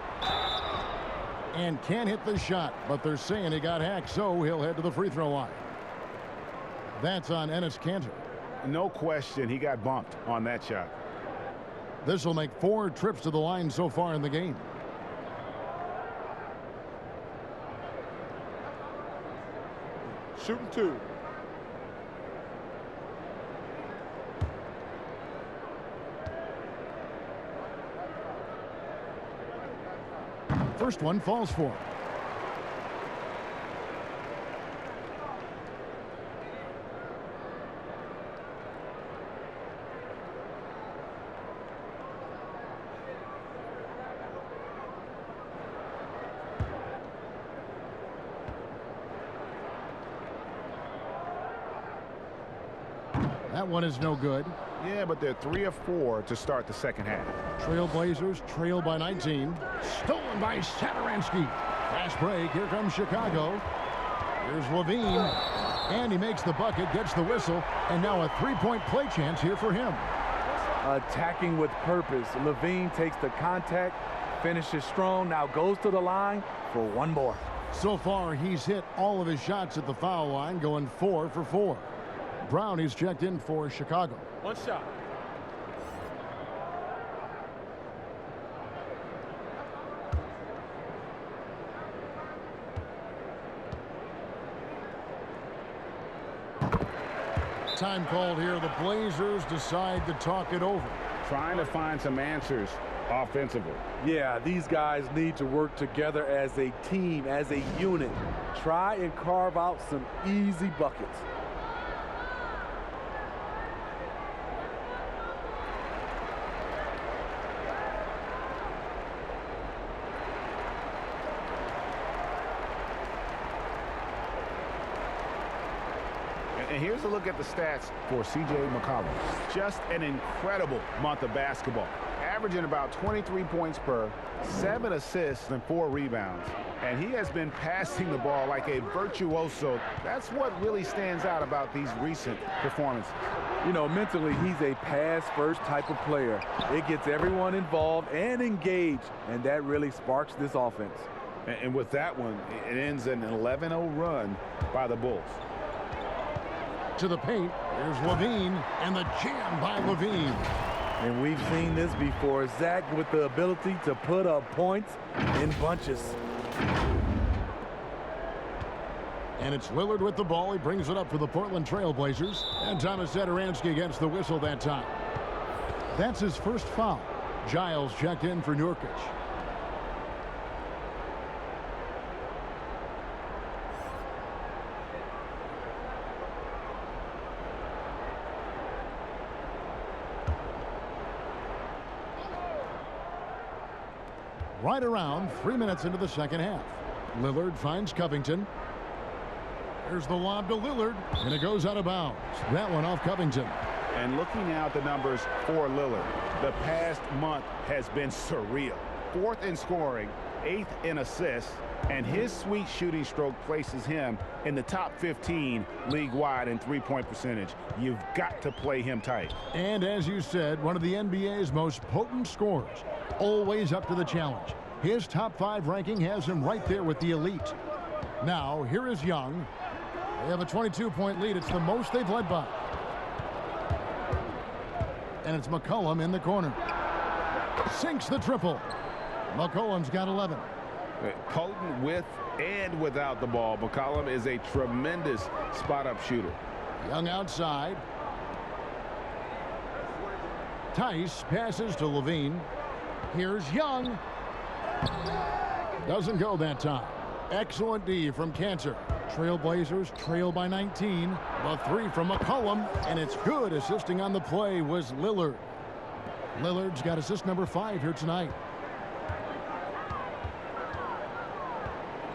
And can't hit the shot, but they're saying he got hacked, so he'll head to the free throw line. That's on Enes Kanter. No question, he got bumped on that shot. This will make 4 trips to the line so far in the game. Shooting 2. First one falls for him. That one is no good. Yeah, but they're 3 of 4 to start the second half. Trailblazers trail by 19. Stolen by Satoransky. Fast break. Here comes Chicago. Here's Levine, and he makes the bucket, gets the whistle, and now a three-point play chance here for him. Attacking with purpose. Levine takes the contact, finishes strong, now goes to the line for one more. So far, he's hit all of his shots at the foul line, going 4 for 4. Brown is checked in for Chicago. One shot. Time called here. The Blazers decide to talk it over. Trying to find some answers offensively. Yeah, these guys need to work together as a team, as a unit. Try and carve out some easy buckets. And here's a look at the stats for C.J. McCollum. Just an incredible month of basketball. Averaging about 23 points per, 7 assists and 4 rebounds. And he has been passing the ball like a virtuoso. That's what really stands out about these recent performances. You know, mentally, he's a pass-first type of player. It gets everyone involved and engaged, and that really sparks this offense. And with that one, it ends an 11-0 run by the Bulls. To the paint, here's Levine, and the jam by Levine. And we've seen this before. Zach with the ability to put up points in bunches. And it's Lillard with the ball. He brings it up for the Portland Trailblazers. And Thomas Satoransky gets the whistle that time. That's his first foul. Giles checked in for Nurkic. Right around 3 minutes into the second half. Lillard finds Covington. Here's the lob to Lillard, and it goes out of bounds. That one off Covington. And looking now at the numbers for Lillard, the past month has been surreal. 4th in scoring, 8th in assists, and his sweet shooting stroke places him in the top 15 league-wide in three-point percentage. You've got to play him tight. And as you said, one of the NBA's most potent scorers, always up to the challenge. His top 5 ranking has him right there with the elite. Now, here is Young. They have a 22-point lead. It's the most they've led by. And it's McCollum in the corner. Sinks the triple. McCollum's got 11. Potent with and without the ball. McCollum is a tremendous spot-up shooter. Young outside. Tice passes to Levine. Here's Young. Doesn't go that time. Excellent D from Cantor. Trailblazers trail by 19. The 3 from McCollum, and it's good. Assisting on the play was Lillard. Lillard's got assist number 5 here tonight.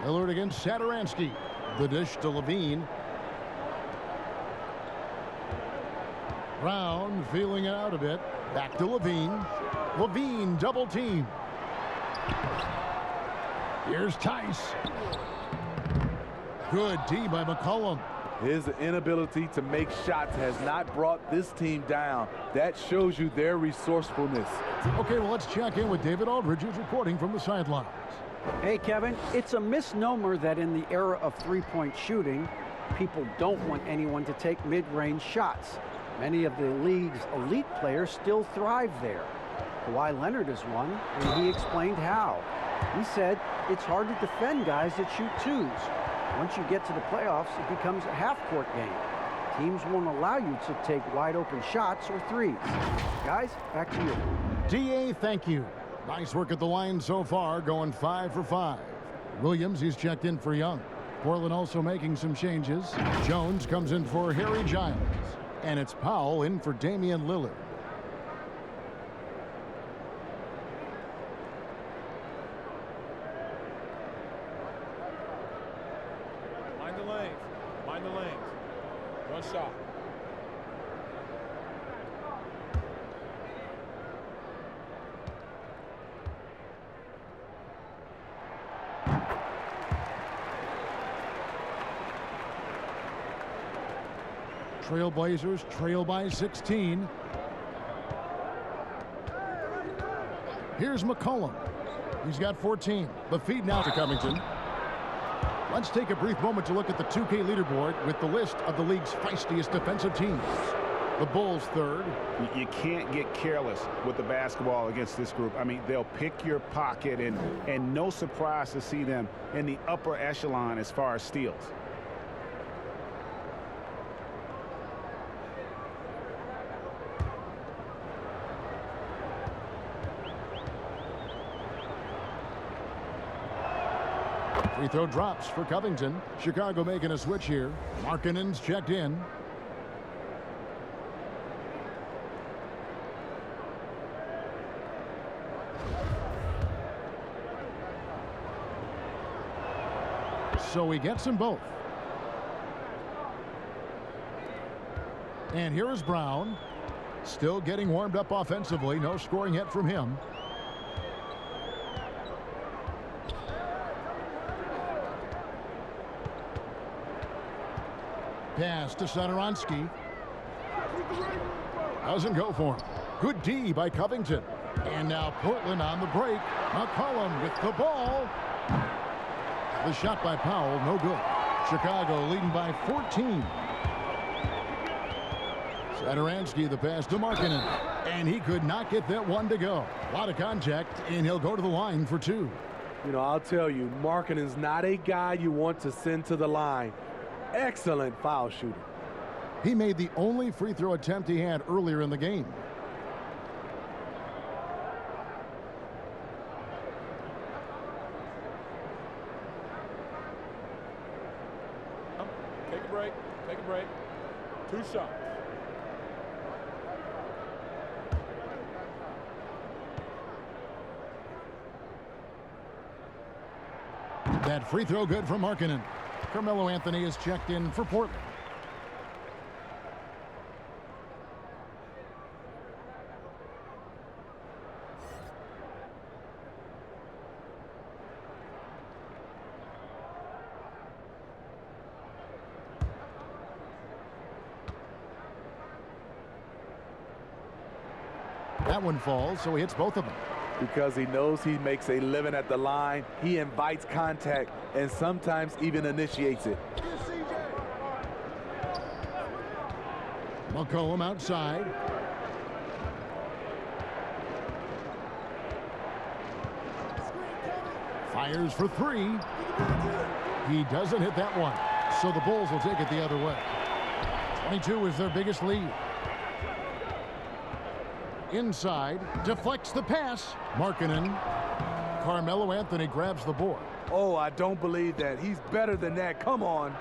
Lillard against Satoransky. The dish to Levine. Brown feeling it out a bit. Back to Levine. Levine double team. Here's Tice. Good D by McCollum. His inability to make shots has not brought this team down. That shows you their resourcefulness. Okay, well, let's check in with David Aldridge, who's reporting from the sidelines. Hey, Kevin, it's a misnomer that in the era of three-point shooting, people don't want anyone to take mid-range shots. Many of the league's elite players still thrive there. Kawhi Leonard is one, and he explained how. He said it's hard to defend guys that shoot twos. Once you get to the playoffs, it becomes a half-court game. Teams won't allow you to take wide-open shots or threes. Guys, back to you. DA, thank you. Nice work at the line so far, going 5 for 5. Williams, he's checked in for Young. Portland also making some changes. Jones comes in for Harry Giles. And it's Powell in for Damian Lillard. Mind the lanes. Mind the lanes. One shot. Trailblazers trail by 16. Here's McCollum. He's got 14. The feed now to Covington. Let's take a brief moment to look at the 2K leaderboard with the list of the league's feistiest defensive teams. The Bulls third. You can't get careless with the basketball against this group. I mean, they'll pick your pocket, and no surprise to see them in the upper echelon as far as steals. Free throw drops for Covington. Chicago making a switch here. Markkanen's checked in. So he gets them both. And here is Brown. Still getting warmed up offensively. No scoring yet from him. Pass to Satoransky. Doesn't go for him. Good D by Covington. And now Portland on the break. McCollum with the ball. The shot by Powell, no good. Chicago leading by 14. Satoransky, the pass to Markkanen. And he could not get that one to go. A lot of contact, and he'll go to the line for two. You know, I'll tell you, Markkanen's not a guy you want to send to the line. Excellent foul shooter. He made the only free throw attempt he had earlier in the game. Take a break. Take a break. 2 shots. That free throw good for Markkanen. Carmelo Anthony is checked in for Portland. That one falls, so he hits both of them. Because he knows he makes a living at the line, he invites contact and sometimes even initiates it. McCollum outside. Fires for 3. He doesn't hit that one. So the Bulls will take it the other way. 22 is their biggest lead. Inside, deflects the pass. Markkanen. Carmelo Anthony grabs the board. Oh, I don't believe that. He's better than that. Come on.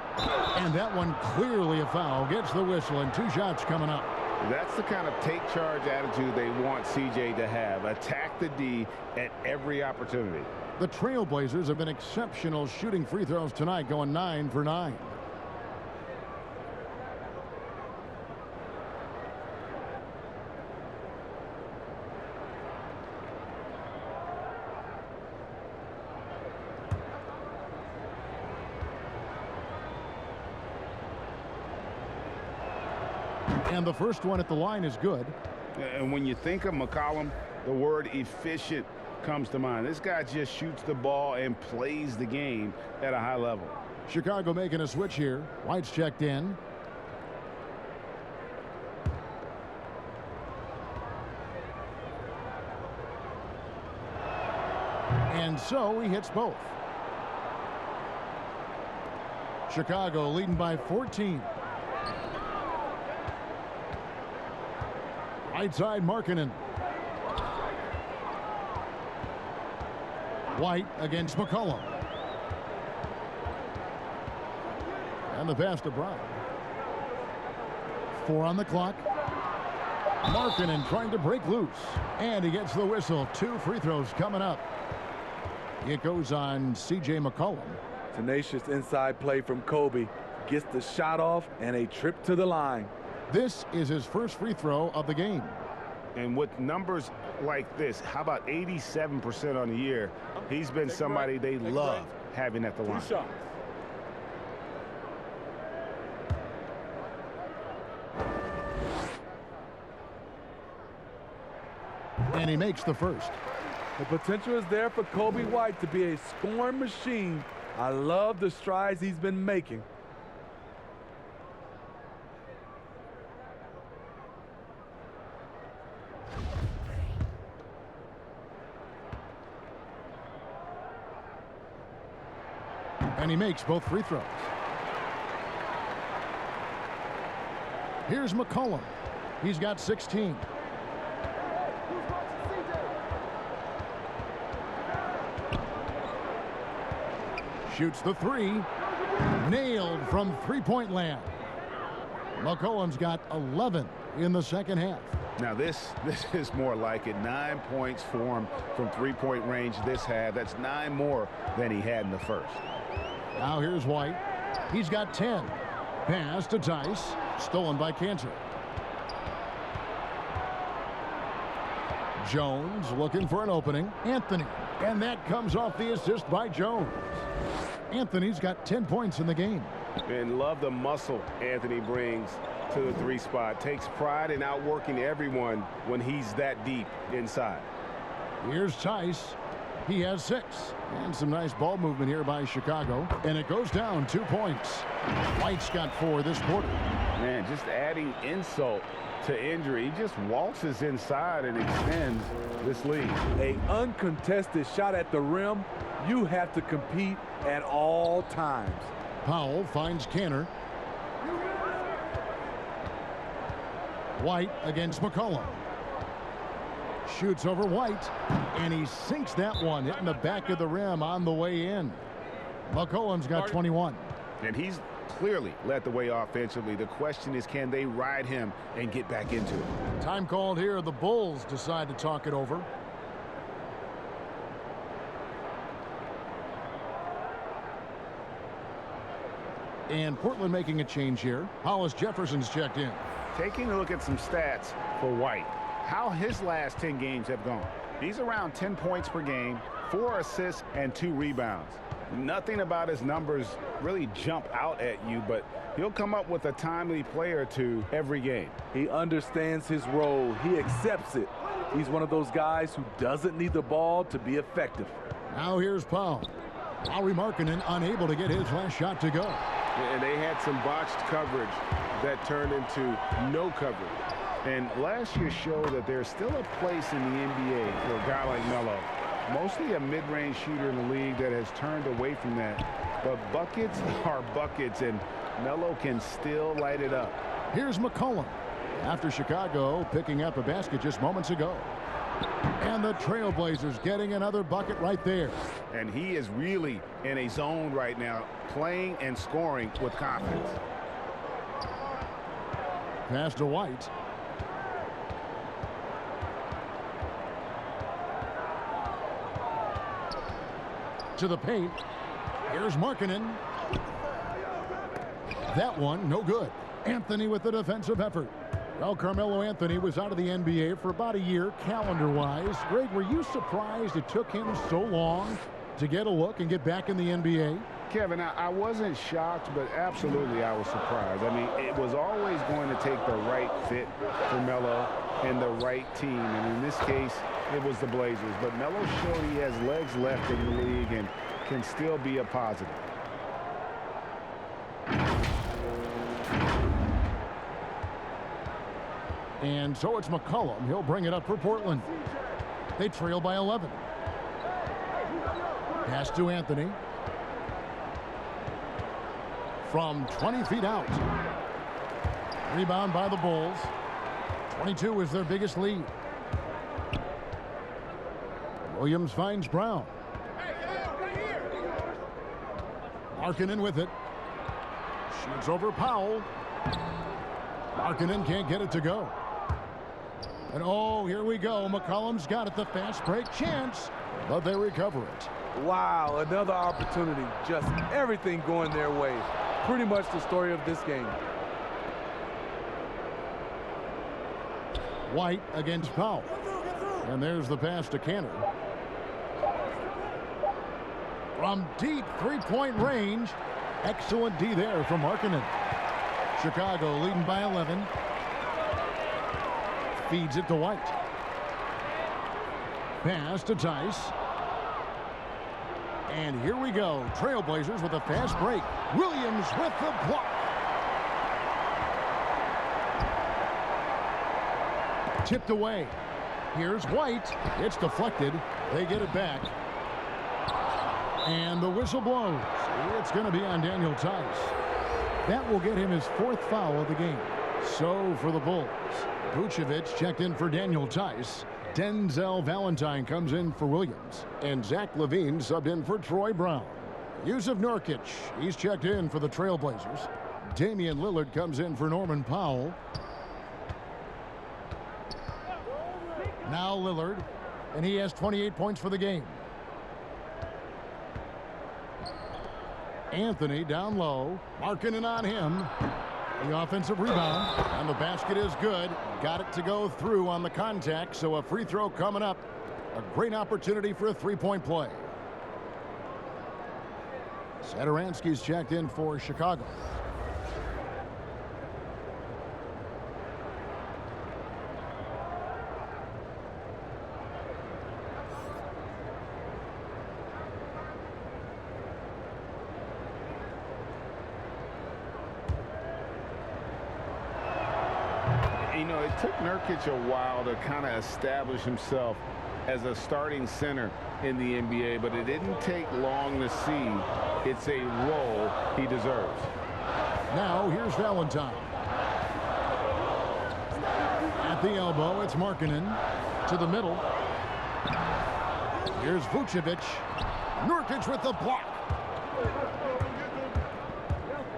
And that one clearly a foul. Gets the whistle, and 2 shots coming up. That's the kind of take charge attitude they want CJ to have. Attack the D at every opportunity. The Trailblazers have been exceptional shooting free throws tonight, going 9 for 9. And the first one at the line is good. And when you think of McCollum, the word efficient comes to mind. This guy just shoots the ball and plays the game at a high level. Chicago making a switch here. White's checked in. And so he hits both. Chicago leading by 14. Right side, Markkanen. White against McCollum. And the pass to Brown. 4 on the clock. Markkanen trying to break loose. And he gets the whistle. 2 free throws coming up. It goes on C.J. McCollum. Tenacious inside play from Kobe. Gets the shot off and a trip to the line. This is his first free throw of the game. And with numbers like this, how about 87% on the year? He's been somebody they love having at the line. 2 shots. And he makes the first. The potential is there for Kobe White to be a scoring machine. I love the strides he's been making. And he makes both free throws. Here's McCollum. He's got 16. Shoots the three. Nailed from three-point land. McCollum's got 11 in the second half. Now this is more like it. 9 points for him from three-point range this half. That's 9 more than he had in the first. Now here's White. He's got 10. Pass to Tice. Stolen by Cantor. Jones looking for an opening. Anthony. And that comes off the assist by Jones. Anthony's got 10 points in the game. And love the muscle Anthony brings to the three spot. Takes pride in outworking everyone when he's that deep inside. Here's Tice. He has 6. And some nice ball movement here by Chicago. And it goes down 2 points. White's got 4 this quarter. Man, just adding insult to injury. He just waltzes inside and extends this lead. An uncontested shot at the rim. You have to compete at all times. Powell finds Cantor. White against McCollum. Shoots over White, and he sinks that one, hitting the back of the rim on the way in. McCollum's got 21. And he's clearly led the way offensively. The question is, can they ride him and get back into it? Time called here. The Bulls decide to talk it over. And Portland making a change here. Hollis Jefferson's checked in. Taking a look at some stats for White. How his last 10 games have gone. He's around 10 points per game, 4 assists, and 2 rebounds. Nothing about his numbers really jump out at you, but he'll come up with a timely play or two every game. He understands his role. He accepts it. He's one of those guys who doesn't need the ball to be effective. Now here's Powell. Lauri Markkanen unable to get his last shot to go. And they had some botched coverage that turned into no coverage. And last year showed that there's still a place in the NBA for a guy like Melo. Mostly a mid-range shooter in the league that has turned away from that. But buckets are buckets, and Melo can still light it up. Here's McCollum. After Chicago picking up a basket just moments ago. And the Trailblazers getting another bucket right there. And he is really in a zone right now, playing and scoring with confidence. Pass to White. To the paint. Here's Markkanen. That one, no good. Anthony with the defensive effort. Well, Carmelo Anthony was out of the NBA for about a year, calendar-wise. Greg, were you surprised it took him so long to get a look and get back in the NBA? Kevin, I wasn't shocked, but absolutely I was surprised. I mean, it was always going to take the right fit for Melo and the right team. And in this case, it was the Blazers. But Melo showed he has legs left in the league and can still be a positive. And so it's McCollum. He'll bring it up for Portland. They trail by 11. Pass to Anthony. From 20 feet out. Rebound by the Bulls. 22 is their biggest lead. Williams finds Brown. Markkanen with it. Shoots over Powell. Markkanen can't get it to go. And oh, here we go. McCollum's got it. The fast break chance, but they recover it. Wow, another opportunity. Just everything going their way. Pretty much the story of this game. White against Powell. And there's the pass to Cantor. From deep three-point range. Excellent D there from Markkanen. Chicago leading by 11. Feeds it to White. pass to Tice. And here we go. Trailblazers with a fast break. Williams with the block. Tipped away. Here's White. It's deflected. They get it back. And the whistle blows. It's going to be on Daniel Tice. That will get him his 4th foul of the game. So for the Bulls, Vucevic checked in for Daniel Tice. Denzel Valentine comes in for Williams. And Zach Levine subbed in for Troy Brown. Yusuf Nurkic, he's checked in for the Trailblazers. Damian Lillard comes in for Norman Powell. Now Lillard, and he has 28 points for the game. Anthony down low, Markkanen on him. The offensive rebound, and the basket is good. Got it to go through on the contact, so a free throw coming up. A great opportunity for a three-point play. Satoransky's checked in for Chicago. You know, it took Nurkic a while to kind of establish himself as a starting center in the NBA, but it didn't take long to see it's a role he deserves. Now here's Valentine. At the elbow, it's Markkanen to the middle. Here's Vucevic. Nurkic with the block.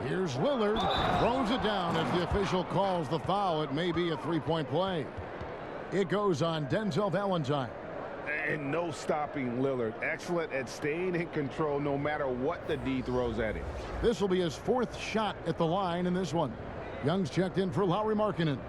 Here's Lillard. Throws it down as the official calls the foul. It may be a three-point play. It goes on Denzel Valentine. And no stopping Lillard. Excellent at staying in control no matter what the D throws at him. This will be his 4th shot at the line in this one. Young's checked in for Lauri Markkanen.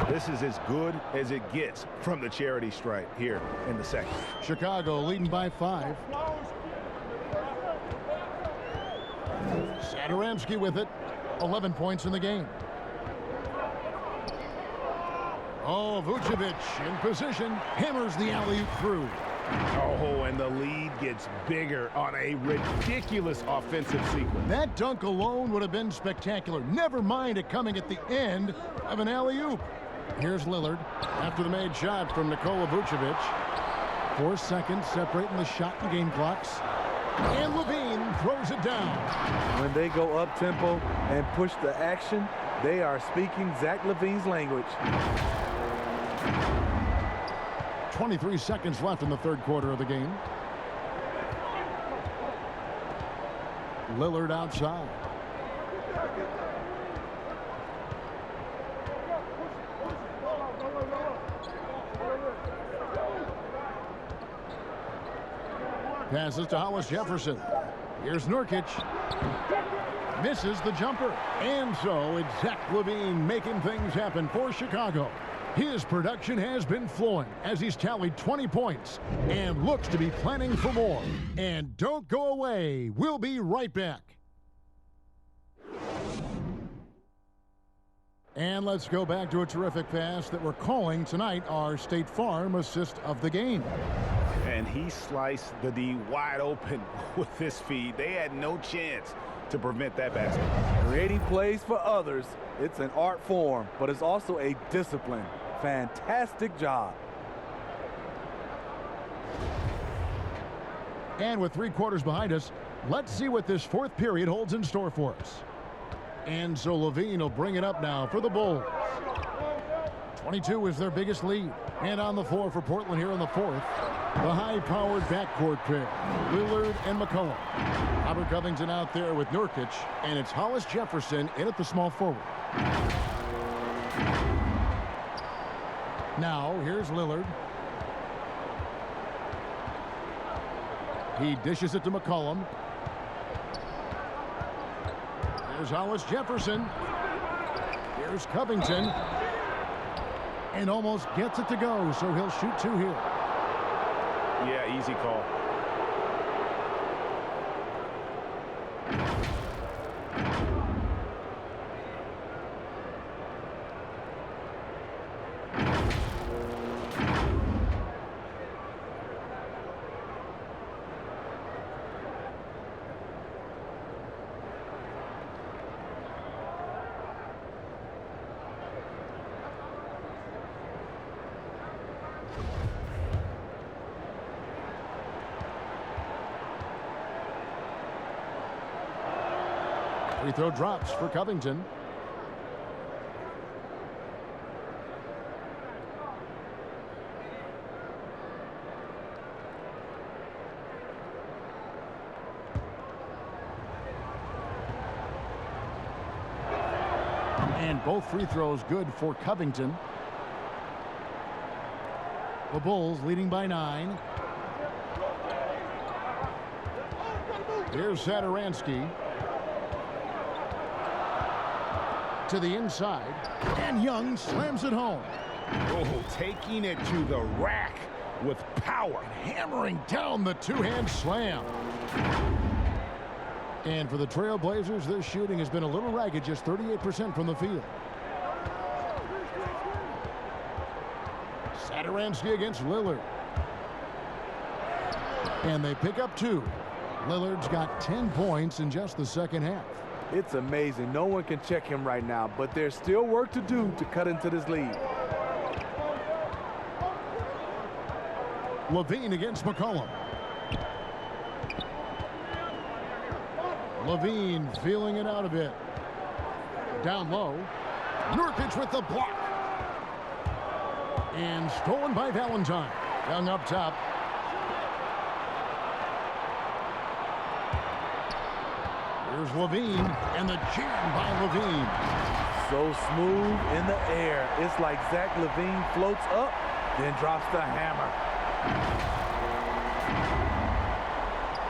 This is as good as it gets from the charity stripe here in the second. Chicago leading by 5. Satoransky with it. 11 points in the game. Oh, Vucevic in position. Hammers the alley-oop through. Oh, and the lead gets bigger on a ridiculous offensive sequence. That dunk alone would have been spectacular. Never mind it coming at the end of an alley-oop. Here's Lillard after the made shot from Nikola Vucevic. 4 seconds separating the shot and game clocks. And Levine throws it down. When they go up-tempo and push the action, they are speaking Zach Levine's language. 23 seconds left in the 3rd quarter of the game. Lillard outside. Passes to Hollis Jefferson. Here's Nurkic. Misses the jumper. And so it's Zach Levine making things happen for Chicago. His production has been flowing as he's tallied 20 points and looks to be planning for more. And don't go away. We'll be right back. And let's go back to a terrific pass that we're calling tonight our State Farm assist of the game. And he sliced the D wide open with this feed. They had no chance to prevent that basket. Creating plays for others, it's an art form, but it's also a discipline. Fantastic job. And with 3 quarters behind us, let's see what this 4th period holds in store for us. And so Levine will bring it up now for the Bulls. 22 is their biggest lead. And on the floor for Portland here in the 4th, the high-powered backcourt pair, Lillard and McCollum. Robert Covington out there with Nurkic, and it's Hollis Jefferson in at the small forward. Now, here's Lillard. He dishes it to McCollum. Here's Hollis Jefferson. Here's Covington. And almost gets it to go, so he'll shoot 2 here. Yeah, easy call. Free throw drops for Covington. And both free throws good for Covington. The Bulls leading by 9. Here's Sadaransky. To the inside. And Young slams it home. Oh, taking it to the rack with power. Hammering down the two-hand slam. And for the Trailblazers, their shooting has been a little ragged, just 38% from the field. Sadaransky against Lillard. And they pick up 2. Lillard's got 10 points in just the second half. It's amazing. No one can check him right now, but there's still work to do to cut into this lead. Levine against McCollum. Levine feeling it out a bit. Down low. Nurkic with the block. And stolen by Valentine. Young up top. Here's Levine, and the jam by Levine. So smooth in the air. It's like Zach Levine floats up, then drops the hammer.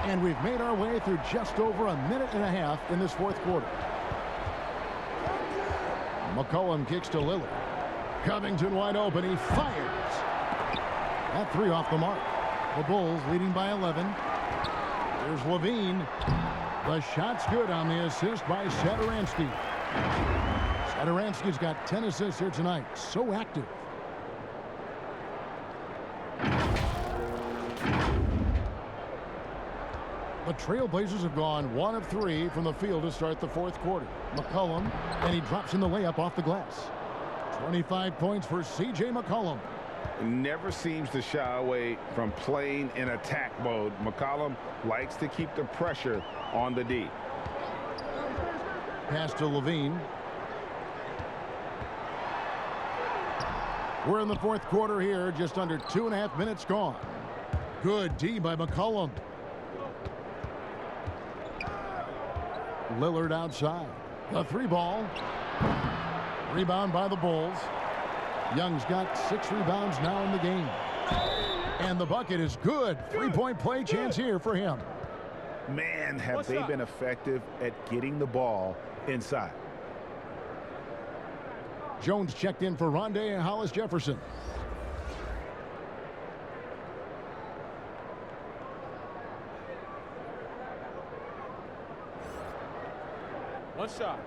And we've made our way through just over a minute and a half in this fourth quarter. McCollum kicks to Lillard. Covington wide open. He fires. That 3 off the mark. The Bulls leading by 11. Here's Levine. The shot's good on the assist by Sadaransky. Sadaransky's got 10 assists here tonight. So active. The Trailblazers have gone 1 of 3 from the field to start the fourth quarter. McCollum, and he drops in the layup off the glass. 25 points for C.J. McCollum. Never seems to shy away from playing in attack mode. McCollum likes to keep the pressure on the D. Pass to Levine. We're in the fourth quarter here, just under 2.5 minutes gone. Good D by McCollum. Lillard outside. The 3-ball. Rebound by the Bulls. Young's got 6 rebounds now in the game. And the bucket is good. 3-point play chance here for him. Man, have they been effective at getting the ball inside. Jones checked in for Rondé and Hollis Jefferson. One shot.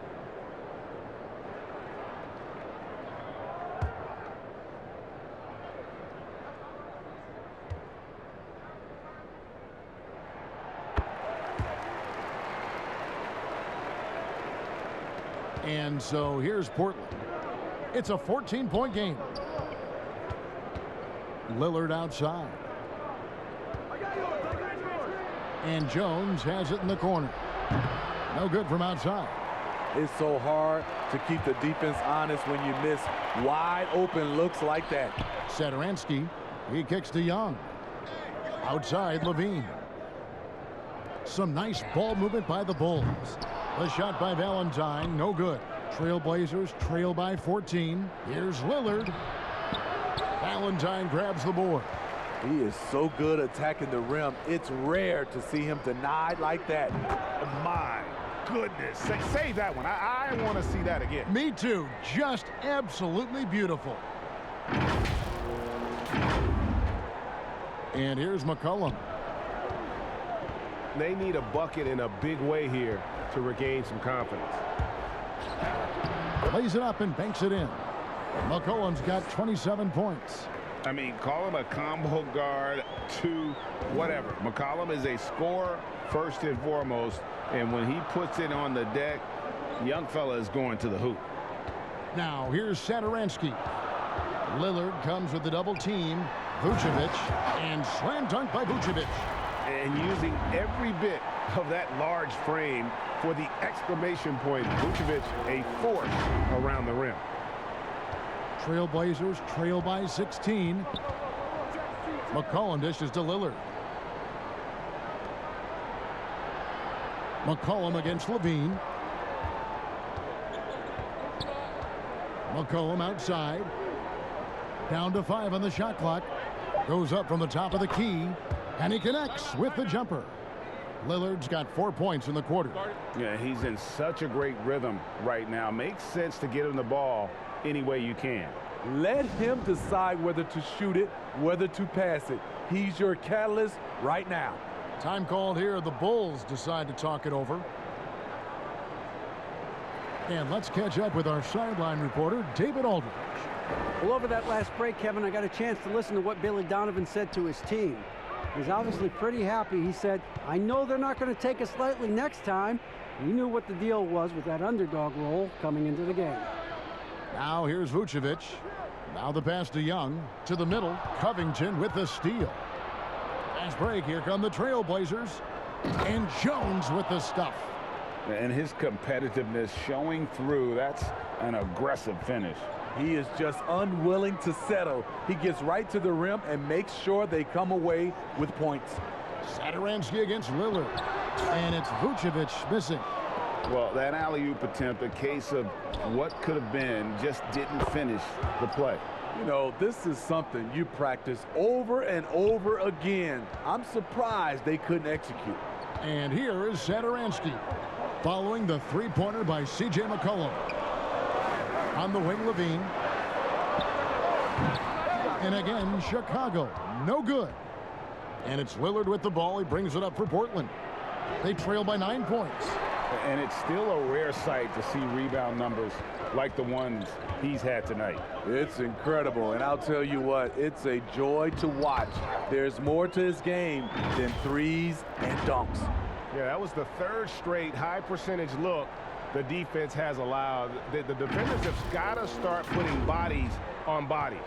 And so here's Portland. It's a 14-point game. Lillard outside. And Jones has it in the corner. No good from outside. It's so hard to keep the defense honest when you miss wide open looks like that. Sadaransky, he kicks to Young. Outside, Levine. Some nice ball movement by the Bulls. The shot by Valentine, no good. Trailblazers trail by 14. Here's Lillard. Valentine grabs the board. He is so good attacking the rim. It's rare to see him denied like that. My goodness. Save that one. I want to see that again. Me too. Just absolutely beautiful. And here's McCollum. They need a bucket in a big way here to regain some confidence. Lays it up and banks it in. McCollum's got 27 points. I mean, call him a combo guard to whatever. McCollum is a scorer first and foremost, and when he puts it on the deck, young fella is going to the hoop. Now here's Sadaransky. Lillard comes with the double team. Vucevic, and slam dunk by Vucevic. And using every bit of that large frame for the exclamation point. Vucevic, a force around the rim. Trailblazers trail by 16. McCollum dishes to Lillard. McCollum against Levine. McCollum outside. Down to 5 on the shot clock. Goes up from the top of the key. And he connects with the jumper. Lillard's got 4 points in the quarter. Yeah, he's in such a great rhythm right now. Makes sense to get him the ball any way you can. Let him decide whether to shoot it, whether to pass it. He's your catalyst right now. Time called here. The Bulls decide to talk it over. And let's catch up with our sideline reporter, David Aldridge. Well, over that last break, Kevin, I got a chance to listen to what Billy Donovan said to his team. He's obviously pretty happy. He said, I know they're not going to take us lightly next time. He knew what the deal was with that underdog role coming into the game. Now here's Vucevic. Now the pass to Young. To the middle. Covington with the steal. Fast break. Here come the Trailblazers. And Jones with the stuff. And his competitiveness showing through. That's an aggressive finish. He is just unwilling to settle. He gets right to the rim and makes sure they come away with points. Satoransky against Lillard. And it's Vucevic missing. Well, that alley-oop attempt, a case of what could have been, just didn't finish the play. You know, this is something you practice over and over again. I'm surprised they couldn't execute. And here is Satoransky following the three-pointer by C.J. McCollum. On the wing, Levine. And again, Chicago. No good. And it's Lillard with the ball. He brings it up for Portland. They trail by 9 points. And it's still a rare sight to see rebound numbers like the ones he's had tonight. It's incredible, and I'll tell you what, it's a joy to watch. There's more to his game than threes and dunks. Yeah, that was the third straight high percentage look the defense has allowed. The defenders have got to start putting bodies on bodies.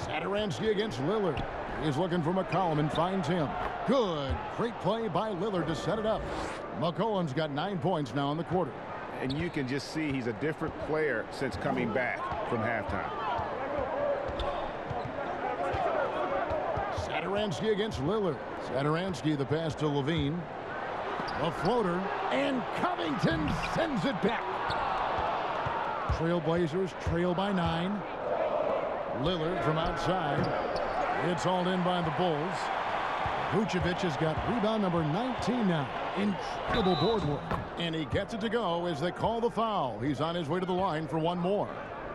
Satoransky against Lillard. He's looking for McCollum and finds him. Good. Great play by Lillard to set it up. McCollum's got 9 points now in the quarter. And you can just see he's a different player since coming back from halftime. Satoransky against Lillard. Satoransky, the pass to Levine. A floater, and Covington sends it back. Trailblazers trail by 9. Lillard from outside. It's hauled in by the Bulls. Vucevic has got rebound number 19 now. Incredible board work. And he gets it to go as they call the foul. He's on his way to the line for one more.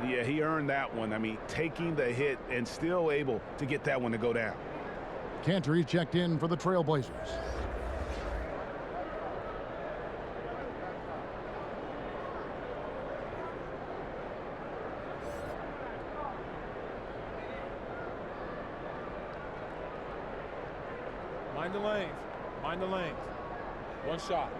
Yeah, he earned that one. I mean, taking the hit and still able to get that one to go down. Cantor, he's checked in for the Trailblazers. Mind the lanes. Mind the lanes. One shot.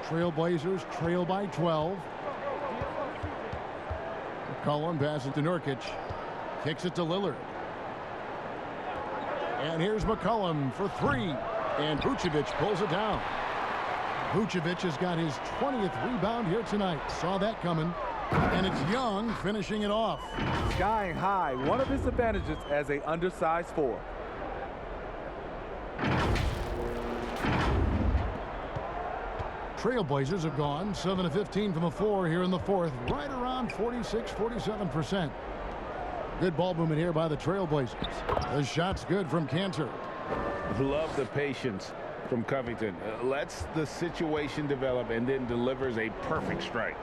Trailblazers trail by 12. McCollum passes to Nurkic. Kicks it to Lillard. And here's McCollum for 3. And Vucevic pulls it down. Vucevic has got his 20th rebound here tonight. Saw that coming. And it's Young finishing it off. Skying high, one of his advantages as a undersized 4. Trailblazers have gone 7 of 15 from the floor here in the fourth. Right around 46-47%. Good ball movement here by the Trailblazers. The shot's good from Cantor. Love the patience from Covington. Lets the situation develop and then delivers a perfect strike.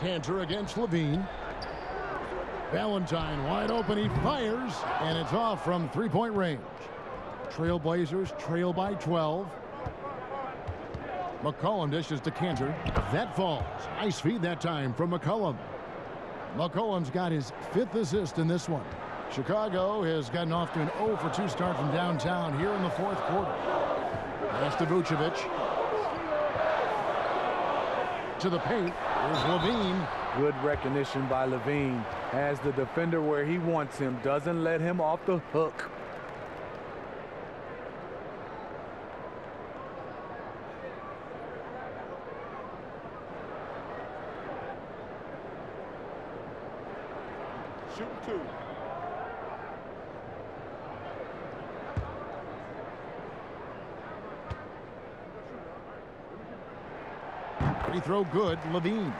Cantor against Levine. Valentine wide open. He fires, and it's off from three-point range. Trailblazers trail by 12. McCollum dishes to Cantor. That falls. Nice feed that time from McCollum. McCollum's got his 5th assist in this one. Chicago has gotten off to an 0 for 2 start from downtown here in the 4th quarter. Pass to Vucevic. To the paint. Here's Levine. Good recognition by Levine. Has the defender where he wants him. Doesn't let him off the hook. Shoot 2. Free throw good. Levine.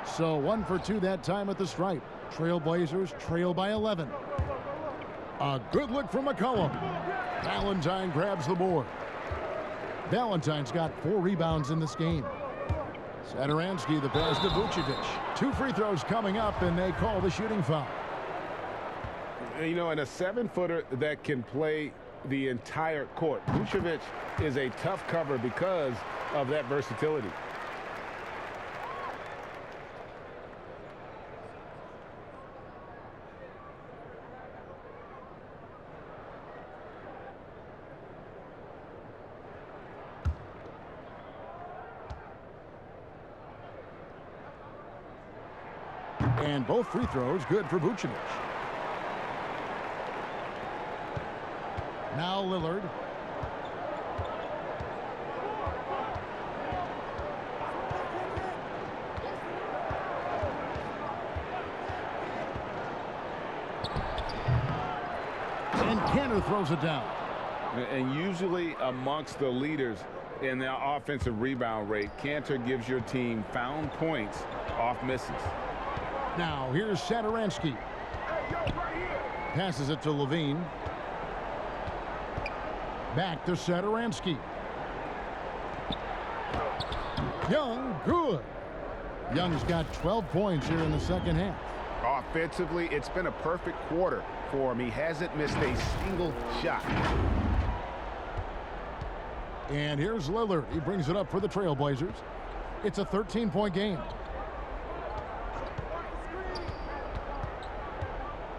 So 1 for 2 that time at the stripe. Trailblazers trail by 11. A good look from McCollum. Valentine grabs the board. Valentine's got 4 rebounds in this game. Satoransky the pass to Vucevic. 2 free throws coming up, and they call the shooting foul. You know, and a 7-footer that can play the entire court. Vucevic is a tough cover because of that versatility. And both free throws good for Vucevic. Now Lillard. And Cantor throws it down. And usually amongst the leaders in the offensive rebound rate, Cantor gives your team found points off misses. Now here's Satoransky. Passes it to Levine. Back to Satoransky. Young, good. Young's got 12 points here in the second half. Offensively, it's been a perfect quarter for him. He hasn't missed a single shot. And here's Lillard. He brings it up for the Trailblazers. It's a 13-point game.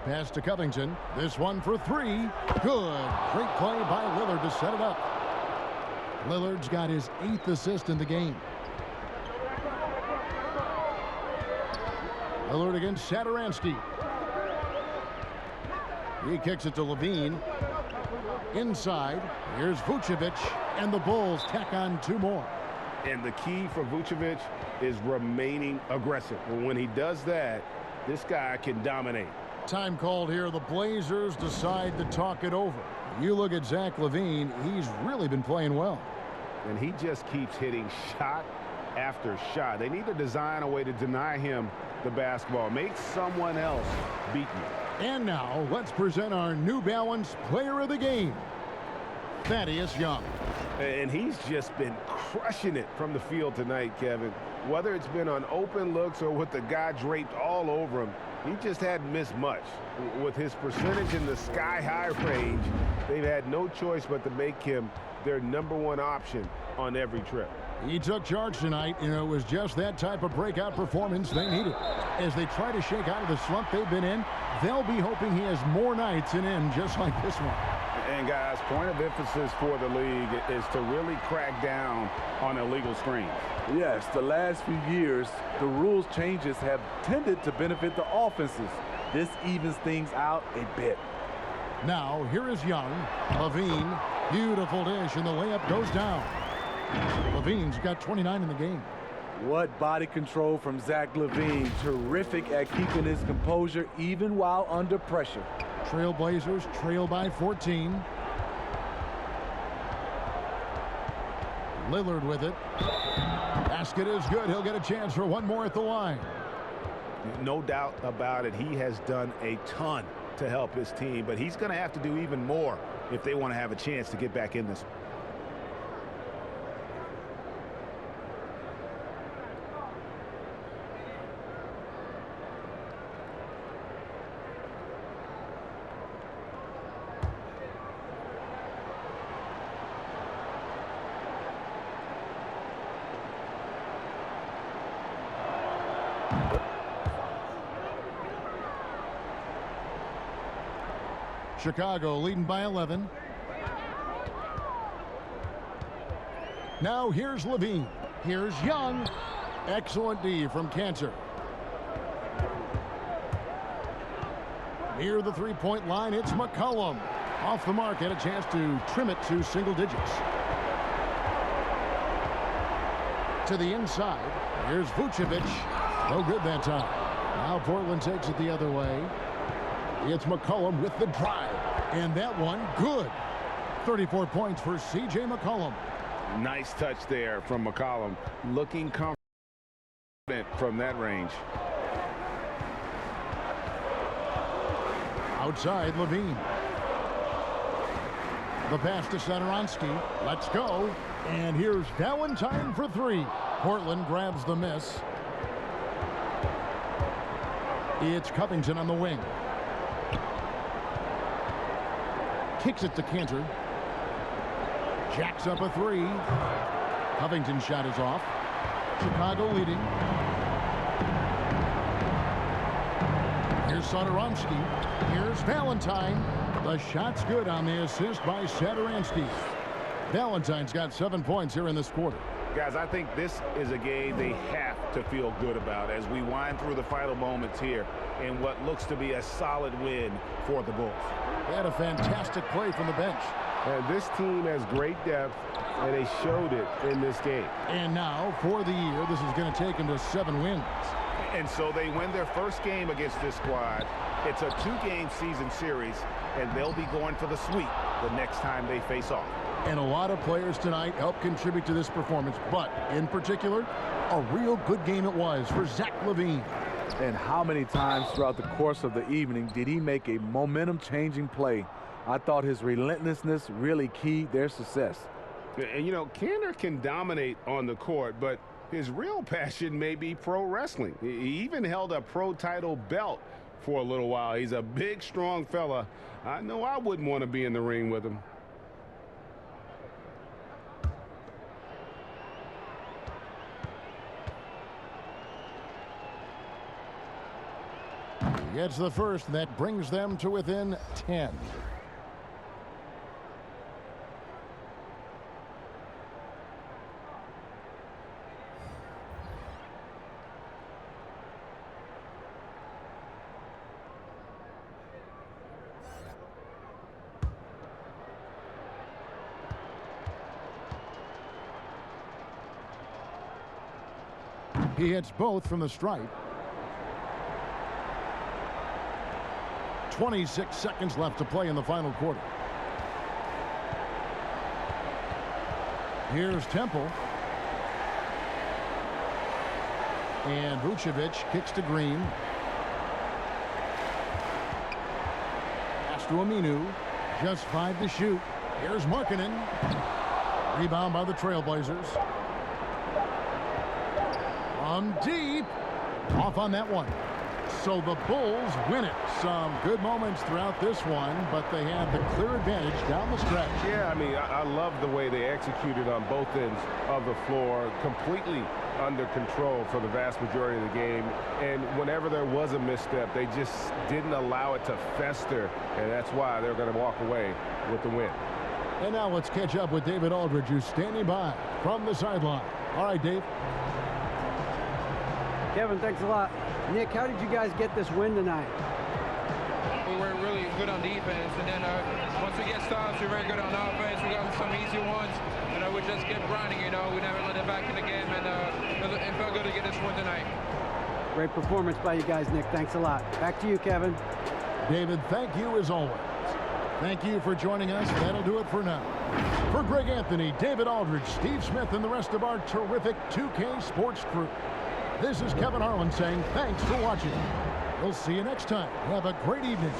Pass to Covington. This one for 3. Good. Great play by Lillard to set it up. Lillard's got his 8th assist in the game. Lillard against Satoransky. He kicks it to Levine. Inside. Here's Vucevic. And the Bulls tack on 2 more. And the key for Vucevic is remaining aggressive. When he does that, this guy can dominate. Time called here. The Blazers decide to talk it over. You look at Zach Levine. He's really been playing well. And he just keeps hitting shot after shot. They need to design a way to deny him the basketball. Make someone else beat you. And now let's present our New Balance Player of the Game, Thaddeus Young. And he's just been crushing it from the field tonight, Kevin. Whether it's been on open looks or with the guy draped all over him, he just hadn't missed much. With his percentage in the sky-high range, they've had no choice but to make him their #1 option on every trip. He took charge tonight, and it was just that type of breakout performance they needed. As they try to shake out of the slump they've been in, they'll be hoping he has more nights in him just like this one. And guys, point of emphasis for the league is to really crack down on illegal screens. Yes, the last few years, the rules changes have tended to benefit the offenses. This evens things out a bit. Now, here is Young. Levine, beautiful dish, and the layup goes down. Levine's got 29 in the game. What body control from Zach Levine. Terrific at keeping his composure even while under pressure. Trailblazers trail by 14. Lillard with it. Basket is good. He'll get a chance for one more at the line. No doubt about it. He has done a ton to help his team, but he's going to have to do even more if they want to have a chance to get back in this. Chicago leading by 11. Now here's Levine. Here's Young. Excellent D from Cantor. Near the three-point line, it's McCollum. Off the mark, had a chance to trim it to single digits. To the inside, here's Vucevic. No good that time. Now Portland takes it the other way. It's McCollum with the drive. And that one, good. 34 points for C.J. McCollum. Nice touch there from McCollum. Looking confident from that range. Outside, Levine. The pass to Satoransky. Let's go. And here's Valentine for three. Portland grabs the miss. It's Covington on the wing. Kicks it to Cantor. Jacks up a three. Covington's shot is off. Chicago leading. Here's Satoransky. Here's Valentine. The shot's good on the assist by Satoransky. Valentine's got 7 points here in this quarter. Guys, I think this is a game they have to feel good about as we wind through the final moments here in what looks to be a solid win for the Bulls. They had a fantastic play from the bench. And this team has great depth, and they showed it in this game. And now, for the year, this is going to take them to 7 wins. And so they win their first game against this squad. It's a 2-game season series, and they'll be going for the sweep the next time they face off. And a lot of players tonight helped contribute to this performance, but in particular, a real good game it was for Zach Levine. And how many times throughout the course of the evening did he make a momentum-changing play? I thought his relentlessness really keyed their success. And, you know, Cantor can dominate on the court, but his real passion may be pro wrestling. He even held a pro title belt for a little while. He's a big, strong fella. I know I wouldn't want to be in the ring with him. He gets the first, and that brings them to within 10. He hits both from the stripe. 26 seconds left to play in the final quarter. Here's Temple. And Vucevic kicks to Green. Pass to Aminu. Just 5 to shoot. Here's Markkanen. Rebound by the Trailblazers. From deep. Off on that one. So the Bulls win it. Some good moments throughout this one, but they had the clear advantage down the stretch. Yeah, I mean, I love the way they executed on both ends of the floor, completely under control for the vast majority of the game. And whenever there was a misstep, they just didn't allow it to fester, and that's why they're going to walk away with the win. And now let's catch up with David Aldridge, who's standing by from the sideline. All right, Dave. Kevin, thanks a lot. Nick, how did you guys get this win tonight? We were really good on defense, and then once we get stops, we're very good on offense. We got some easy ones, and we just kept grinding, you know. We never let it back in the game, and it felt good to get this win tonight. Great performance by you guys, Nick. Thanks a lot. Back to you, Kevin. David, thank you as always. Thank you for joining us. That'll do it for now. For Greg Anthony, David Aldridge, Steve Smith, and the rest of our terrific 2K Sports crew, this is Kevin Harlan saying thanks for watching. We'll see you next time. Have a great evening.